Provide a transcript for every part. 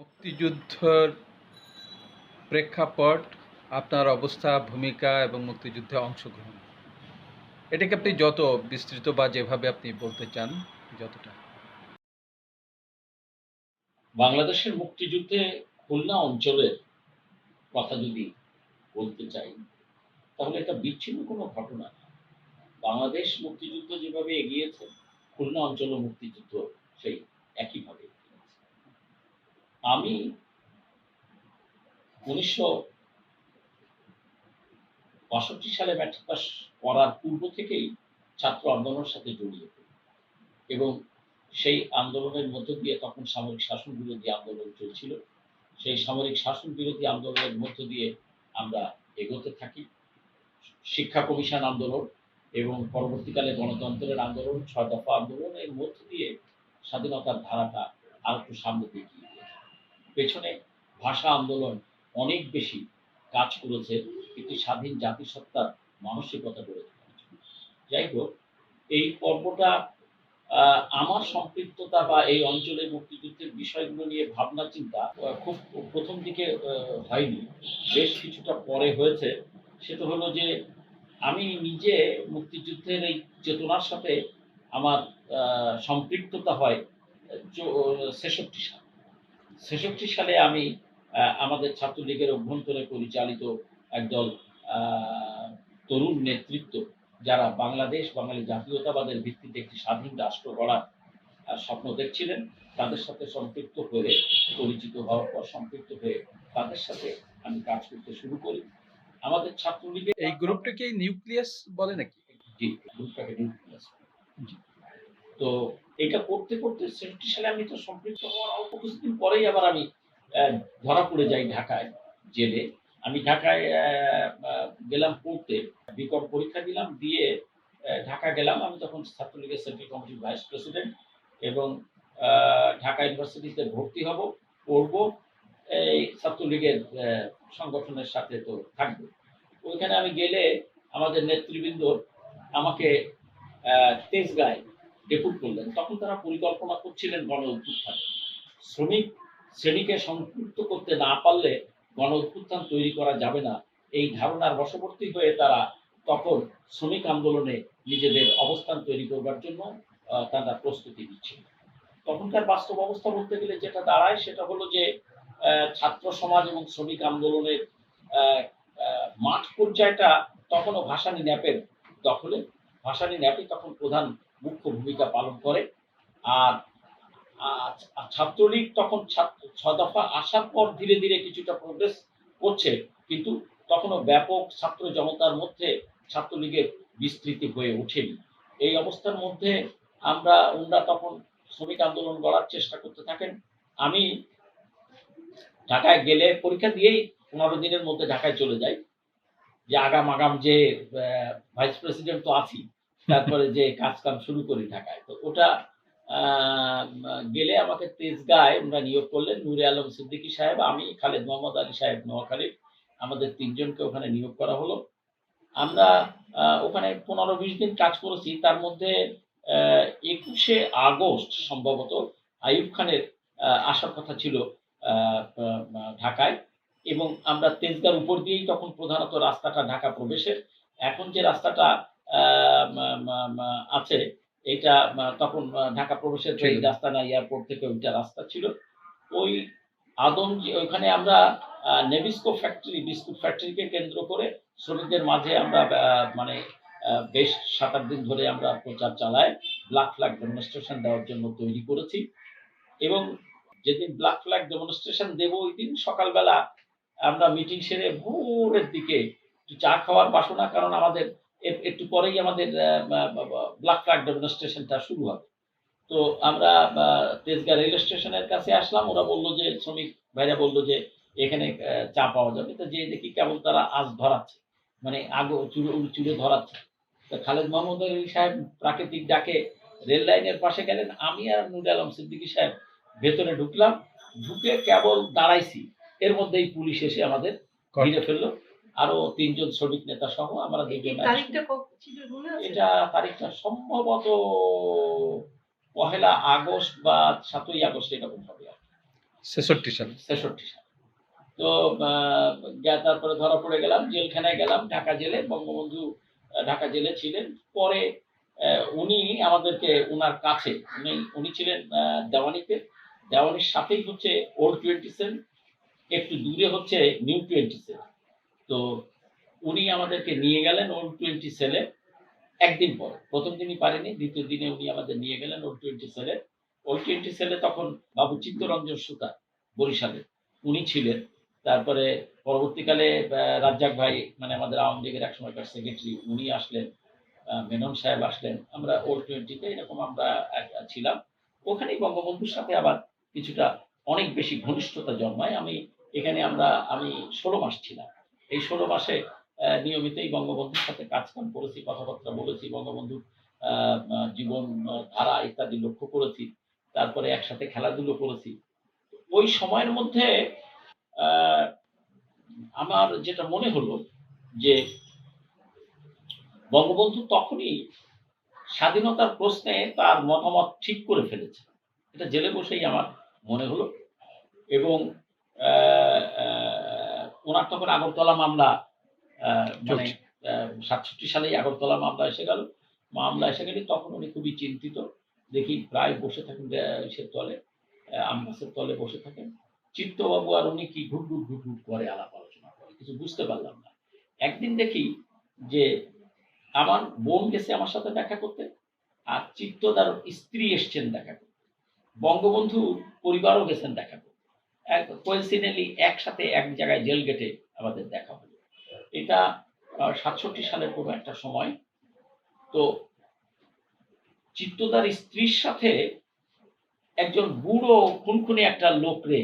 মুক্তিযুদ্ধের প্রেক্ষাপট, আপনার অবস্থা, ভূমিকা এবং মুক্তিযুদ্ধে অংশগ্রহণ, এটাকে আপনি যত বিস্তৃত বা যেভাবে আপনি বলতে চান যতটা। বাংলাদেশের মুক্তিযুদ্ধে খুলনা অঞ্চলের কথা যদি বলতে চাই, তাহলে এটা বিচ্ছিন্ন কোনো ঘটনা না। বাংলাদেশ মুক্তিযুদ্ধ যেভাবে এগিয়েছে, খুলনা অঞ্চলের মুক্তিযুদ্ধ সেই একইভাবে এগিয়েছে। আমি ১৯৬২ সালে ম্যাট্রিক পাস করার পূর্ব থেকেই ছাত্র আন্দোলনের সাথে জড়িয়ে পড়ি এবং সেই আন্দোলনের মধ্য দিয়ে তখন সামরিক শাসন বিরোধী আন্দোলন চলছিল। সেই সামরিক শাসন বিরোধী আন্দোলনের মধ্য দিয়ে আমরা এগোতে থাকি। শিক্ষা কমিশন আন্দোলন এবং পরবর্তীকালে গণতন্ত্রের আন্দোলন, ৬ দফা আন্দোলন এর মধ্য দিয়ে স্বাধীনতার ধারাটা আরেকটু সামনের দিকে এগিয়ে যায়। পেছনে ভাষা আন্দোলন অনেক বেশি কাজ করেছে একটি স্বাধীন জাতিসত্তার মানসিকতা গড়ে তোলার জন্য। যাই হোক, এই পর্বটা আমার সম্পৃক্ততা বা এই অঞ্চলের মুক্তিযুদ্ধের বিষয়গুলো নিয়ে ভাবনা চিন্তা খুব প্রথম দিকে হয়নি। বেশ কিছুটা পরে হয়েছে। সেটা হলো যে আমি নিজে মুক্তিযুদ্ধের এই চেতনার সাথে আমার সম্পৃক্ততা হয় ৬৬ সালে। ৬৬ সালে আমি আমাদের ছাত্রলীগের অভ্যন্তরে পরিচালিত একদল আ তরুণ নেতৃত্ব যারা বাংলাদেশ, বাঙালি জাতীয়তাবাদের ভিত্তিতে একটি স্বাধীন রাষ্ট্র গড়ার স্বপ্ন দেখছিলেন, তাদের সাথে সম্পৃক্ত হয়ে পরিচিত হওয়ার পর সম্পৃক্ত হয়ে তাদের সাথে আমি কাজ করতে শুরু করি। আমাদের ছাত্রলীগের এই গ্রুপটাকে নিউক্লিয়াস বলে নাকি? জি, গ্রুপটাকে নিউক্লিয়াস। জি। তো এটা করতে, করতে ৬৬ সালে আমি তো সম্পৃক্ত হওয়ার অল্প কিছুদিন পরেই আবার আমি অ্যা ধরা পড়ে যাই ঢাকায় জেলে। আমি ঢাকায় আ গেলাম পড়তে। বিকম পরীক্ষা দিলাম, দিয়ে ঢাকা গেলাম। আমি তখন ছাত্রলীগের সেন্ট্রাল কমিটির ভাইস প্রেসিডেন্ট এবং আ ঢাকা ইউনিভার্সিটিতে ভর্তি হব, পড়ব। এই ছাত্রলীগের সংগঠনের সাথে তো থাকবো। ওইখানে আমি গেলে আমাদের নেতৃবৃন্দ আমাকে আ তেজগাঁয় ডেপুট করলেন। তখন তারা পরিকল্পনা করছিলেন গণ অভ্যুত্থান। শ্রমিক শ্রেণীকে সম্পৃক্ত করতে না পারলে গণ অভ্যুত্থান তৈরি করা যাবে না। এই ধারণার বশবর্তী হয়ে তারা তখন শ্রমিক আন্দোলনে নিজেদের অবস্থান তৈরি করবার জন্য তারা প্রস্তুতি নিচ্ছিল। তখনকার বাস্তব অবস্থা বলতে গেলে যেটা দাঁড়ায় সেটা হলো যে ছাত্র সমাজ এবং শ্রমিক আন্দোলনের আ আ মাঠ পর্যায়টা তখনও ভাসানী ন্যাপের দখলে। ভাসানী ন্যাপই তখন প্রধান মুখ্য ভূমিকা পালন করে। আর ছাত্রলীগ তখন ৬ দফা আসার পর ধীরে, ধীরে কিছুটা প্রোগ্রেস করছে। কিন্তু তখনও ব্যাপক ছাত্র জনতার মধ্যে ছাত্রলীগের বিস্তৃতি হয়ে ওঠেনি। এই অবস্থার মধ্যে উনারা তখন শ্রমিক আন্দোলন গড়ার চেষ্টা করতে থাকেন। আমি ঢাকায় গেলে পরীক্ষা দিয়েই ১৫ দিনের মধ্যে ঢাকায় চলে যাই। যে আগাম যে ভাইস প্রেসিডেন্ট তো আছি। তারপরে যে কাজ-কাম শুরু করি ঢাকায়। তো ওটা আ গেলে আমাকে তেজগাঁয় উনারা নিয়োগ করলেন। নূরে আলম সিদ্দিকী সাহেব, আমি, খালেদ মোহাম্মদ আলী সাহেব নোয়াখালীর। আমাদের ৩ জনকে ওখানে নিয়োগ করা হলো। আমরা ওখানে ১৫-২০ দিন কাজ করেছি। তার মধ্যে ২১শে আগস্ট সম্ভবত আইয়ুব খানের আসার কথা ছিল আ আ ঢাকায় এবং আমরা তেজগাঁর উপর দিয়েই তখন প্রধানত রাস্তাটা ঢাকা প্রবেশের। এখন যে রাস্তাটা আ মা মা মা আছে এইটা তখন ঢাকা প্রবেশের তো এই রাস্তা না, এয়ারপোর্ট থেকে ওইটা রাস্তা ছিল। ওই আদমজি ওইখানে আমরা নেভিস্কো ফ্যাক্টরি, বিস্কুট ফ্যাক্টরিকে কেন্দ্র করে শ্রমিকদের মাঝে আমরা মানে বেশ ৭-৮ দিন ধরে আমরা প্রচার চালাই। ব্ল্যাক ফ্ল্যাগ ডেমনস্ট্রেশন দেওয়ার জন্য তৈরি করেছি এবং যেদিন ব্ল্যাক ফ্ল্যাগ ডেমনস্ট্রেশন দেব ওইদিন সকালবেলা আমরা মিটিং সেরে ভোরের দিকে একটু চা খাওয়ার বাসনা, কারণ আমাদের একটু পরেই আমাদের ব্ল্যাক ফ্ল্যাগ ডেমনস্ট্রেশনটা শুরু হবে। তো আমরা তেজগাঁ রেল স্টেশনের কাছে আসলাম। ওরা বলল যে শ্রমিক ভাইরা বলল যে, "এখানে চা পাওয়া যাবে।" তো যেয়ে দেখি কেবল তারা আঁচ ধরাচ্ছে। মানে চুলে ধরাচ্ছে। তো খালেদ মাহমুদ আলী সাহেব প্রাকৃতিক ডাকে রেল লাইনের পাশে গেলেন। আমি আর নূরে আলম সিদ্দিকী সাহেব ভেতরে ঢুকলাম। ঢুকে কেবল দাঁড়াইছি। এর মধ্যেই পুলিশ এসে আমাদের ঘিরে ফেলল। আরো ৩ জন শ্রমিক নেতা সহ আমরা ২ জন। তারিখটা ছিল মনে আছে? এটা তারিখটা সম্ভবত ১লা আগস্ট বা ৭ই আগস্ট এরকম হবে আরকি। ছেষট্টি সালে। 66 সালে। তো তারপরে ধরা পড়ে গেলাম, জেলখানায় গেলাম, ঢাকা জেলে। বঙ্গবন্ধু ঢাকা জেলে ছিলেন। পরে উনি আমাদেরকে উনার কাছে, উনি ছিলেন দেওয়ানিতে। দেওয়ানির সাথেই হচ্ছে ওল্ড 20 সেল, একটু দূরে হচ্ছে নিউ 20 সেল। তো উনি আমাদেরকে নিয়ে গেলেন ওল্ড 20 সেলে। একদিন পরে, প্রথম দিনই পারেনি, দ্বিতীয় দিনে উনি আমাদের নিয়ে গেলেন ওল্ড 20 সেলে। ওল্ড 20 সেলে তখন বাবু চিত্তরঞ্জন সুতার, বরিশালের, উনি ছিলেন। তারপরে পরবর্তীকালে রাজ্জাক ভাই, মানে আমাদের আওয়ামী লীগের এক সময়কার সেক্রেটারি, উনি আসলেন, মেনন সাহেব আসলেন। আমরা ওল্ড 20 তে এরকম আমরা ছিলাম। ওখানেই বঙ্গবন্ধুর সাথে আবার কিছুটা অনেক বেশি ঘনিষ্ঠতা জন্মায়। আমি 16 মাস ছিলাম। এই 16 মাসে নিয়মিতই বঙ্গবন্ধুর সাথে কাজ-কাম করেছি, কথাবার্তা বলেছি, বঙ্গবন্ধুর আ আ জীবন ধারা ইত্যাদি লক্ষ্য করেছি। তারপরে একসাথে খেলাধুলো করেছি। ওই সময়ের মধ্যে আ আমার যেটা মনে হলো যে বঙ্গবন্ধু তখনই স্বাধীনতার প্রশ্নে তার মতামত ঠিক করে ফেলেছে। এটা জেলে বসেই আমার মনে হলো। এবং আ আ উনার তখন আগরতলা মামলা, আ মানে চলছে। ৬৭ সালেই আগরতলা মামলা এসে গেল। মামলা এসে গেলে তখন উনি খুবই চিন্তিত। দেখি প্রায় বসে থাকেন ইসের তলে, আম গাছের তলে বসে থাকেন। চিত্তবাবু আর উনি কি ঘুটঘুট, ঘুটঘুট করে আলাপ আলোচনা করে। কিছু বুঝতে পারলাম না। একদিন দেখি যে আমার বোন গেছে আমার সাথে দেখা করতে। আর চিত্তদার স্ত্রী এসছেন দেখা করতে। বঙ্গবন্ধুর পরিবারও গেছেন দেখা করতে। coincidentally একসাথে এক জায়গায় জেল গেটে আমাদের দেখা হলো। এটা ৬৭ সালের কোনো একটা সময়। তো চিত্তদার স্ত্রীর সাথে একজন বুড়ো খুনখুনে একটা লোকরে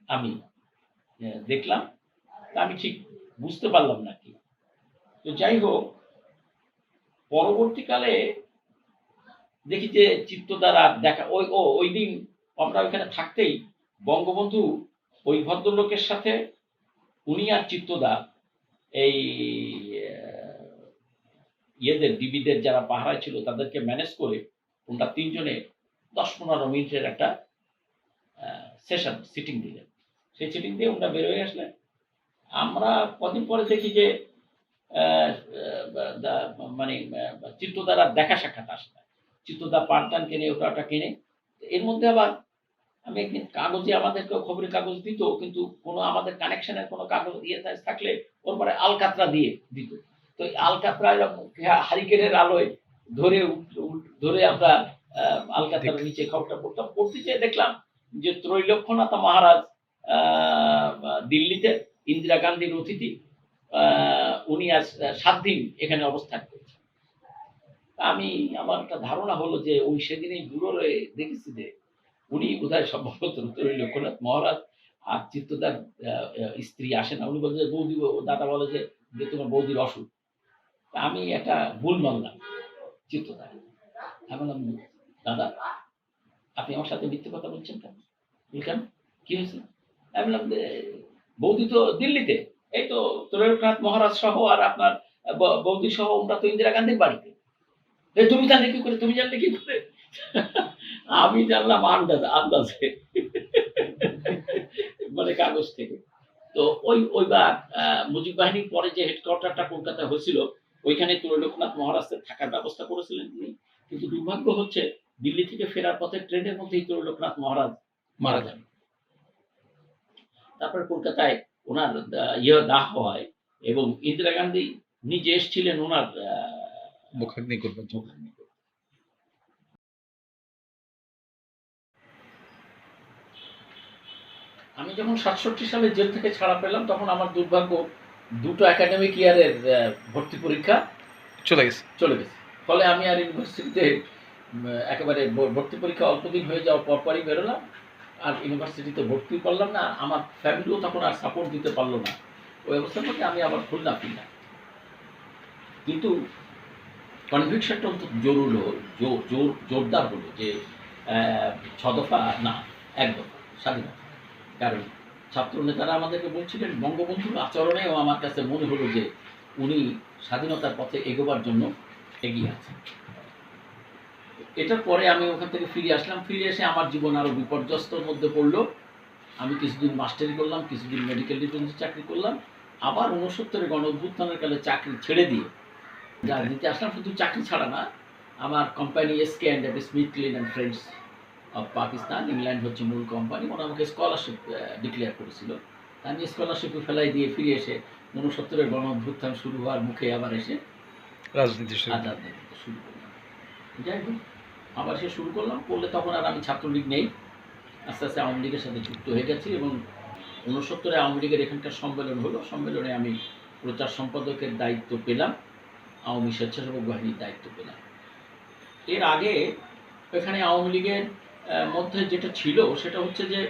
আমি দেখলাম। তা আমি ঠিক বুঝতে পারলাম না কি। তো যাই হোক, পরবর্তীকালে দেখি যে চিত্তদার আর দেখা, ওইদিন আমরা ওইখানে থাকতেই বঙ্গবন্ধু ওই ভদ্রলোকের সাথে, উনি আর চিত্তদা এই ইয়েদের ডিবিদের যারা পাহারায় ছিল তাদেরকে ম্যানেজ করে ওনারা ৩ জনে ১০-১৫ মিনিটের একটা সেশন সিটিং দিলেন। সেই সিটিং দিয়ে ওনারা বের হয়ে আসলেন। আমরা কদিন পরে দেখি যে আ আ মানে চিত্তদার আর দেখা সাক্ষাৎ আসে না। চিত্তদা পান-টান কেনে, ওটা কেনে। এর মধ্যে আবার আমি একদিন কাগজে, আমাদেরকেও খবরের কাগজ দিত, কিন্তু কোনো আমাদের কানেকশন এর কোনো কাগজ থাকলে ওর পরে আলকাতরা দিয়ে দিত। তো এই আলকাতরা এরকম হারিকেনের আলোয় ধরে ধরে আমরা আ আলকাতরার নিচে খবরটা পড়তাম। পড়তে যেয়ে দেখলাম যে ত্রৈলোক্যনাথ মহারাজ আ দিল্লিতে ইন্দিরা গান্ধীর অতিথি। আ উনি আজ ৭ দিন এখানে অবস্থান করছেন। আমার একটা ধারণা হলো যে ওই সেদিনই বুড়োরে দেখেছি যে উনি বোধহয় সম্ভবত ত্রৈলোক্যনাথ মহারাজ আর চিত্তদার আ আ স্ত্রী আসে না। উনি বলে যে বৌদি, দাদা বলে যে তোমার বৌদির অসুখ। তা আমি একটা ভুল মানলাম চিত্তদার। আমি বললাম, "দাদা, আপনি আমার সাথে মিথ্যে কথা বলছেন কেন?" বলে, "কেন? কি হয়েছে?" আমি বললাম যে, "বৌদি তো দিল্লিতে। এই তো ত্রৈলোক্যনাথ মহারাজ সহ আর আপনার বৌদি সহ ওরা তো ইন্দিরা গান্ধীর বাড়িতে।" তুমি জানলে কি করে? তুমি জানলে কি করে? আমি জানলাম আন্দাজে। মানে কাগজ থেকে। তো ওইবার মুজিব বাহিনীর পরে যে হেডকোয়ার্টারটা কলকাতায় হয়েছিল, ওইখানে ত্রৈলোক্যনাথ মহারাজের থাকার ব্যবস্থা করেছিলেন তিনি। কিন্তু দুর্ভাগ্য হচ্ছে দিল্লি থেকে ফেরার পথে ট্রেনের মধ্যেই ত্রৈলোক্যনাথ মহারাজ মারা যান। তারপরে কলকাতায় উনার দাহ হয় এবং ইন্দিরা গান্ধী নিজে এসেছিলেন উনার মুখাগ্নি করবার জন্য। আমি যখন ৬৭ সালে জেল থেকে ছাড়া পেলাম তখন আমার দুর্ভাগ্য, ২ টো একাডেমিক ইয়ারের ভর্তি পরীক্ষা চলে গেছে। চলে গেছে। ফলে আমি আর ইউনিভার্সিটিতে একেবারে ভর্তি পরীক্ষা অল্পদিন হয়ে যাওয়ার পরপরই বেরোলাম। আর ইউনিভার্সিটিতে ভর্তি করলাম না। আমার ফ্যামিলিও তখন আর সাপোর্ট দিতে পারল না। ওই অবস্থার মধ্যে আমি আবার খুলনা ফিরলাম। কিন্তু কনভিকশনটা অন্তত জোর হলো, জোরদার হলো যে ৬ দফা না, ১ দফা স্বাধীনতা। কারণ ছাত্র নেতারা আমাদেরকে বলছিলেন, বঙ্গবন্ধুর আচরণেও আমার কাছে মনে হলো যে উনি স্বাধীনতার পথে এগোবার জন্য এগিয়ে আছেন। এটার পরে আমি ওখান থেকে ফিরে আসলাম। ফিরে এসে আমার জীবন আরো বিপর্যস্তর মধ্যে পড়ল। আমি কিছুদিন মাস্টারি করলাম, কিছুদিন মেডিকেল ডিফেন্সে চাকরি করলাম, আবার 69-এর গণ অভ্যুত্থানের কালে চাকরি ছেড়ে দিয়ে রাজনীতি আসলাম। শুধু চাকরি ছাড়া না, আমার company SK and Smith clean and friends of Pakistan, England হচ্ছে মূল কোম্পানি, ওরা আমাকে স্কলারশিপ ডিক্লেয়ার করেছিল। আমি স্কলারশিপে ফেলাই দিয়ে ফিরে এসে 69-এর গণ অভ্যুত্থান শুরু হওয়ার মুখে আবার এসে রাজনীতি শুরু। রাজনীতি শুরু করলাম। যাই হোক, আবার সে শুরু করলাম, করলে তখন আর আমি ছাত্রলীগ নেই, আস্তে আস্তে আওয়ামী লীগের সাথে যুক্ত হয়ে গেছি। এবং 69-এ আওয়ামী লীগের এখানকার সম্মেলন হলো, সম্মেলনে আমি প্রচার সম্পাদকের দায়িত্ব পেলাম, আওয়ামী স্বেচ্ছাসেবক বাহিনীর দায়িত্ব পেলাম। এর আগে এখানে আওয়ামী লীগের মধ্যে যেটা ছিল সেটা হচ্ছে যে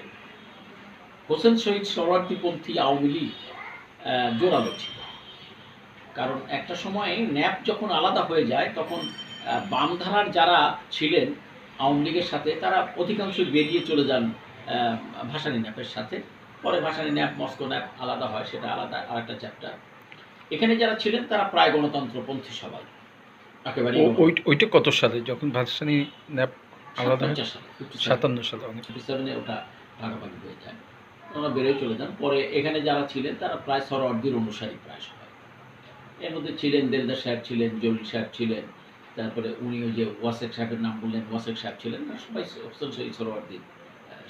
হোসেন শহীদ শরণার্থীপন্থী আওয়ামী লীগ জোরালো ছিল। কারণ একটা সময়ে ন্যাপ যখন আলাদা হয়ে যায় তখন বামধারার যারা ছিলেন আওয়ামী লীগের সাথে তারা অধিকাংশই বেরিয়ে চলে যান ভাসানী ন্যাপের সাথে। পরে ভাসানী ন্যাপ মস্কো ন্যাপ আলাদা হয়, সেটা আলাদা আরেকটা চ্যাপ্টার। এখানে যারা ছিলেন তারা প্রায় গণতন্ত্রপন্থী সবাই, একেবারে ওইটা কত সালে যখন ভাসানী ন্যাপ আলাদা হয়? 57 সালে। 57-এ ওটা ভাগাভাগি হয়ে যায়, ওরা বেড়ে চলে যান। পরে এখানে যারা ছিলেন তারা প্রায় সরওয়ার্দীর অনুসারী প্রায় সবাই। এর মধ্যে ছিলেন দেলদার সাহেব ছিলেন, জলিল সাহেব ছিলেন, তারপরে উনিও যে ওয়াসেক সাহেবের নাম বললেন, ওয়াসেক সাহেব ছিলেন, সবাই হোসেন শহীদ সোহরাওয়ার্দীর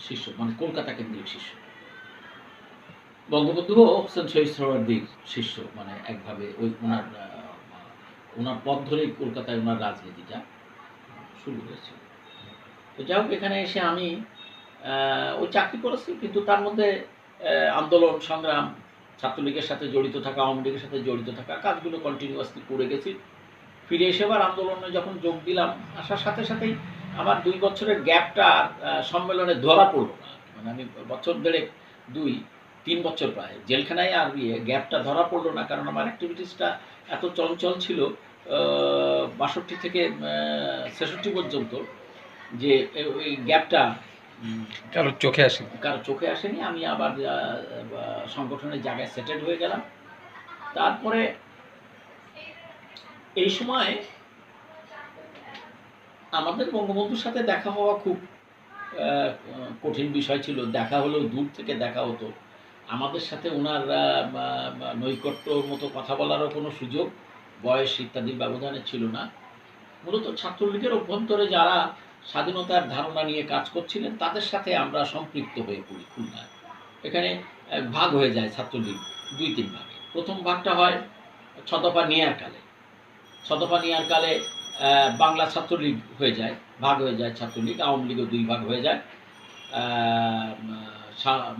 শিষ্য, মানে কলকাতা কেন্দ্রিক শিষ্য। বঙ্গবন্ধুও হোসেন শহীদ সোহরাওয়ার্দীর শিষ্য, মানে একভাবে ওই ওনার পথ ধরেই কলকাতায় ওনার রাজনীতিটা শুরু হয়েছিল। তো যাই হোক, এখানে এসে আমি ওই চাকরি করেছি, কিন্তু তার মধ্যে আন্দোলন সংগ্রাম, ছাত্রলীগের সাথে জড়িত থাকা, আওয়ামী লীগের সাথে জড়িত থাকা কাজগুলো কন্টিনিউয়াসলি করে গেছি। ফিরে এসে আবার আন্দোলনে যখন যোগ দিলাম, আসার সাথে সাথেই আমার 2 বছরের গ্যাপটা সম্মেলনে ধরা পড়লো না। মানে আমি বছর দেড়েক 2-3 বছর প্রায় জেলখানায় আর গ্যাপটা ধরা পড়লো না, কারণ আমার অ্যাক্টিভিটিসটা এত চঞ্চল ছিল 62 থেকে 66 পর্যন্ত, যে ওই গ্যাপটা কারোর চোখে আসেনি। আমি আবার সংগঠনের জায়গায় সেটেল হয়ে গেলাম। তারপরে এই সময় আমাদের বঙ্গবন্ধুর সাথে দেখা হওয়া খুব কঠিন বিষয় ছিল। দেখা হলেও দূর থেকে দেখা হতো। আমাদের সাথে ওনার নৈকট্যর মতো কথা বলারও কোনো সুযোগ, বয়স ইত্যাদির ব্যবধানে ছিল না। মূলত ছাত্রলীগের অভ্যন্তরে যারা স্বাধীনতার ধারণা নিয়ে কাজ করছিলেন তাদের সাথে আমরা সম্পৃক্ত হয়ে পড়ি খুলনায়। এখানে ভাগ হয়ে যায় ছাত্রলীগ 2-3 ভাগে। প্রথম ভাগটা হয় 6 দফা নেয়ার কালে। 6 দফা নেয়ার কালে বাংলা ছাত্রলীগ হয়ে যায়, ভাগ হয়ে যায় ছাত্রলীগ, আওয়ামী লীগও 2 ভাগ হয়ে যায়।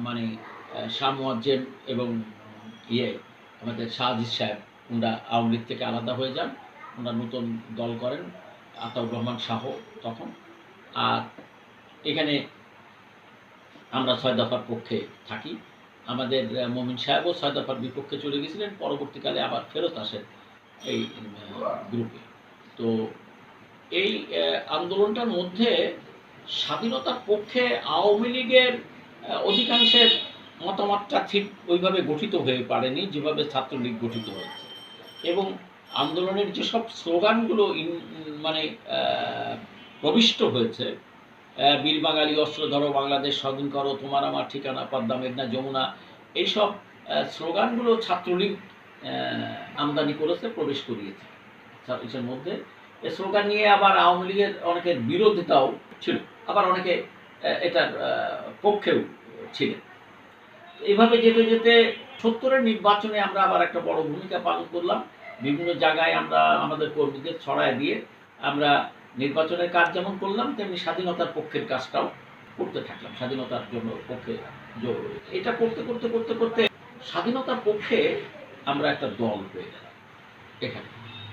মানে শাহ মুয়াজ্জেম এবং আমাদের শাহ আজিজ সাহেব, ওনারা আওয়ামী লীগ থেকে আলাদা হয়ে যান, ওনারা নতুন দল করেন, আতাউর রহমান শাহ তখন। আর এখানে আমরা 6 দফার পক্ষে থাকি। আমাদের মমিন সাহেবও 6 দফার বিপক্ষে চলে গেছিলেন, পরবর্তীকালে আবার ফেরত আসেন এই গ্রুপে। তো এই আন্দোলনটার মধ্যে স্বাধীনতার পক্ষে আওয়ামী লীগের অধিকাংশের মতামতটা ঠিক ওইভাবে গঠিত হয়ে পারেনি যেভাবে ছাত্রলীগ গঠিত হয়েছে। এবং আন্দোলনের যেসব স্লোগানগুলো মানে প্রবিষ্ট হয়েছে, বীর বাঙালি অস্ত্র ধরো, বাংলাদেশ স্বাধীন করো, তোমার আমার ঠিকানা পদ্মা মেঘনা যমুনা, এইসব স্লোগানগুলো ছাত্রলীগ আমদানি করেছে, প্রবেশ করিয়েছে এর মধ্যে। এই স্লোগান নিয়ে আবার আওয়ামী লীগের অনেকের বিরোধিতাও ছিল, আবার অনেকে এটার পক্ষেও ছিলেন। এইভাবে যেতে যেতে 70-এর নির্বাচনে আমরা আবার একটা বড় ভূমিকা পালন করলাম। বিভিন্ন জায়গায় আমরা আমাদের কর্মীদের ছড়ায় দিয়ে আমরা নির্বাচনের কাজ যেমন করলাম, তেমনি স্বাধীনতার পক্ষের কাজটাও করতে থাকলাম, স্বাধীনতার জন্য পক্ষে। এটা করতে করতে করতে করতে স্বাধীনতার পক্ষে আমরা একটা দল হয়ে গেলাম। এখানে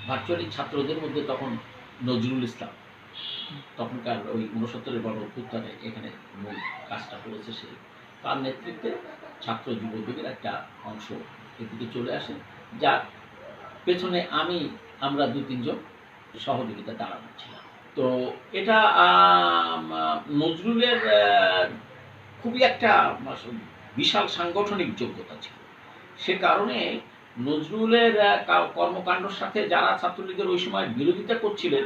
ভার্চুয়ালি ছাত্রদের মধ্যে তখন নজরুল ইসলাম, তখনকার ওই 69-এর গণ অভ্যুত্থানে এখানে মূল কাজটা করেছে, সে তার নেতৃত্বে ছাত্র যুবলীগের একটা অংশ এদিকে চলে আসে, যার পেছনে আমরা 2-3 জন সহযোগিতা দাঁড়ানো ছিলাম। তো এটা নজরুলের খুবই একটা বিশাল সাংগঠনিক যোগ্যতা ছিল। সে কারণে নজরুলের কর্মকাণ্ডের সাথে যারা ছাত্রলীগের ওই সময় বিরোধিতা করছিলেন,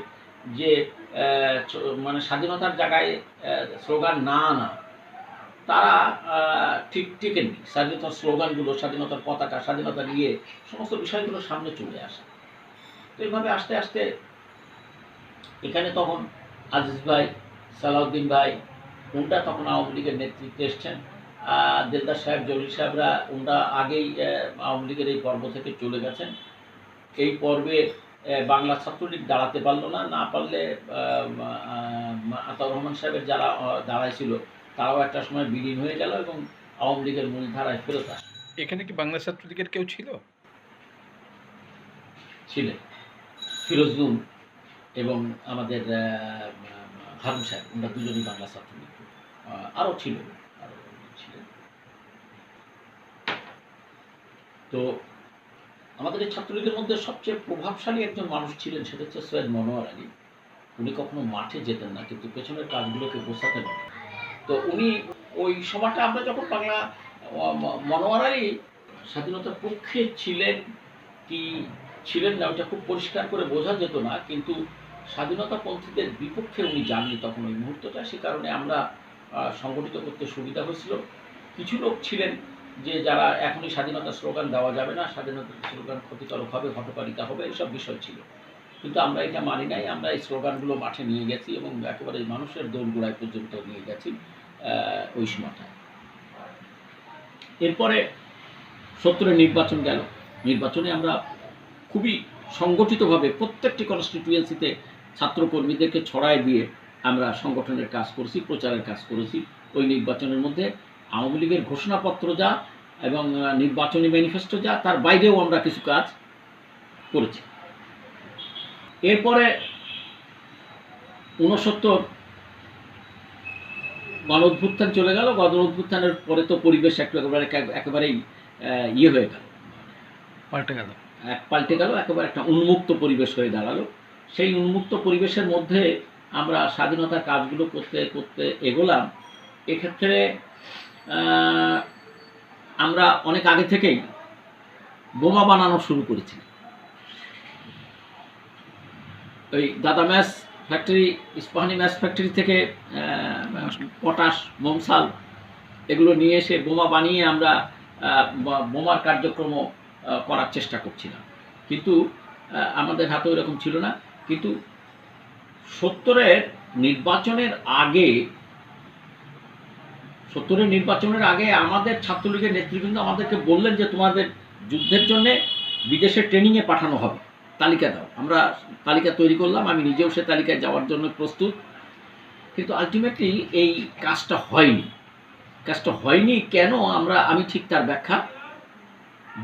যে মানে স্বাধীনতার জায়গায় স্লোগান না আনা, তারা ঠিক টিকেননি। স্বাধীনতার স্লোগানগুলো, স্বাধীনতার পতাকা, স্বাধীনতা নিয়ে সমস্ত বিষয়গুলো সামনে চলে আসে। তো এইভাবে আস্তে আস্তে এখানে তখন আজিজ ভাই, সালাউদ্দিন ভাই, ওনরা তখন আওয়ামী লীগের নেতৃত্বে এসছেন। দেলদার সাহেব, জলিল সাহেবরা ওনরা আগেই আওয়ামী লীগের এই পর্ব থেকে চলে গেছেন। এই পর্বে বাংলা ছাত্রলীগ দাঁড়াতে পারল না, না পারলে আতাউর রহমান সাহেবের যারা দাঁড়াইছিল তারাও একটা সময় বিলীন হয়ে গেল এবং আওয়ামী লীগের মূলধারায় ফেরত আসে। এখানে কি বাংলা ছাত্রলীগের কেউ ছিল? ছিলেন ফিরোজুল এবং আমাদের হারুন সাহেব, ওনারা দুজনই বাংলা ছাত্রলীগ। আরও ছিলেন। তো আমাদের এই ছাত্রলীগের মধ্যে সবচেয়ে প্রভাবশালী একজন মানুষ ছিলেন, সেটা হচ্ছে সৈয়দ মনোয়ার আলী। উনি কখনো মাঠে যেতেন না, কিন্তু পেছনের কাজগুলোকে বোঝাতেন। তো উনি ওই সময়টা আমরা যখন বাংলা, মনোয়ার আলী স্বাধীনতার পক্ষে ছিলেন কি ছিলেন না ওটা খুব পরিষ্কার করে বোঝা যেত না, কিন্তু স্বাধীনতাপন্থীদের বিপক্ষে উনি যাননি তখন ওই মুহূর্তটা। সে কারণে আমরা সংগঠিত করতে সুবিধা হয়েছিল। কিছু লোক ছিলেন যে যারা এখনই স্বাধীনতার স্লোগান দেওয়া যাবে না, স্বাধীনতার স্লোগান ক্ষতিকারক হবে, হটকারিতা হবে, এইসব বিষয় ছিল। কিন্তু আমরা এটা মানি নাই। আমরা এই স্লোগানগুলো মাঠে নিয়ে গেছি এবং একেবারে মানুষের দোরগোড়ায় পর্যন্ত নিয়ে গেছি ওই সময়টায়। এরপরে ৭০-এর নির্বাচন গেল। নির্বাচনে আমরা খুবই সংগঠিতভাবে প্রত্যেকটি কনস্টিটিউয়েন্সিতে ছাত্রকর্মীদেরকে ছড়ায় দিয়ে আমরা সংগঠনের কাজ করেছি, প্রচারের কাজ করেছি। ওই নির্বাচনের মধ্যে আওয়ামী লীগের ঘোষণাপত্র যা এবং নির্বাচনী ম্যানিফেস্টো যা, তার বাইরেও আমরা কিছু কাজ করেছি। এরপরে ৬৯ গণ অভ্যুত্থান চলে গেল। গণ অভ্যুত্থানের পরে তো পরিবেশ একেবারেই ইয়ে হয়ে গেল, পাল্টে গেল, একেবারে একটা উন্মুক্ত পরিবেশ হয়ে দাঁড়ালো। সেই উন্মুক্ত পরিবেশের মধ্যে আমরা স্বাধীনতার কাজগুলো করতে করতে এগোলাম। এক্ষেত্রে আমরা অনেক আগে থেকেই বোমা বানানো শুরু করেছি। ওই দাদা match factory, Ispahani match factory থেকে পটাশ, মমসাল এগুলো নিয়ে এসে বোমা বানিয়ে আমরা বোমার কার্যক্রম করার চেষ্টা করছিলাম, কিন্তু আমাদের হাতে ওরকম ছিল না। কিন্তু ৭০-এর নির্বাচনের আগে আমাদের ছাত্রলীগের নেতৃবৃন্দ আমাদেরকে বললেন যে তোমাদের যুদ্ধের জন্য বিদেশে ট্রেনিংয়ে পাঠানো হবে, তালিকা দাও। আমরা তালিকা তৈরি করলাম, আমি নিজেও সে তালিকায় যাওয়ার জন্য প্রস্তুত। কিন্তু আলটিমেটলি এই কাজটা হয়নি। কেন আমি ঠিক তার ব্যাখ্যা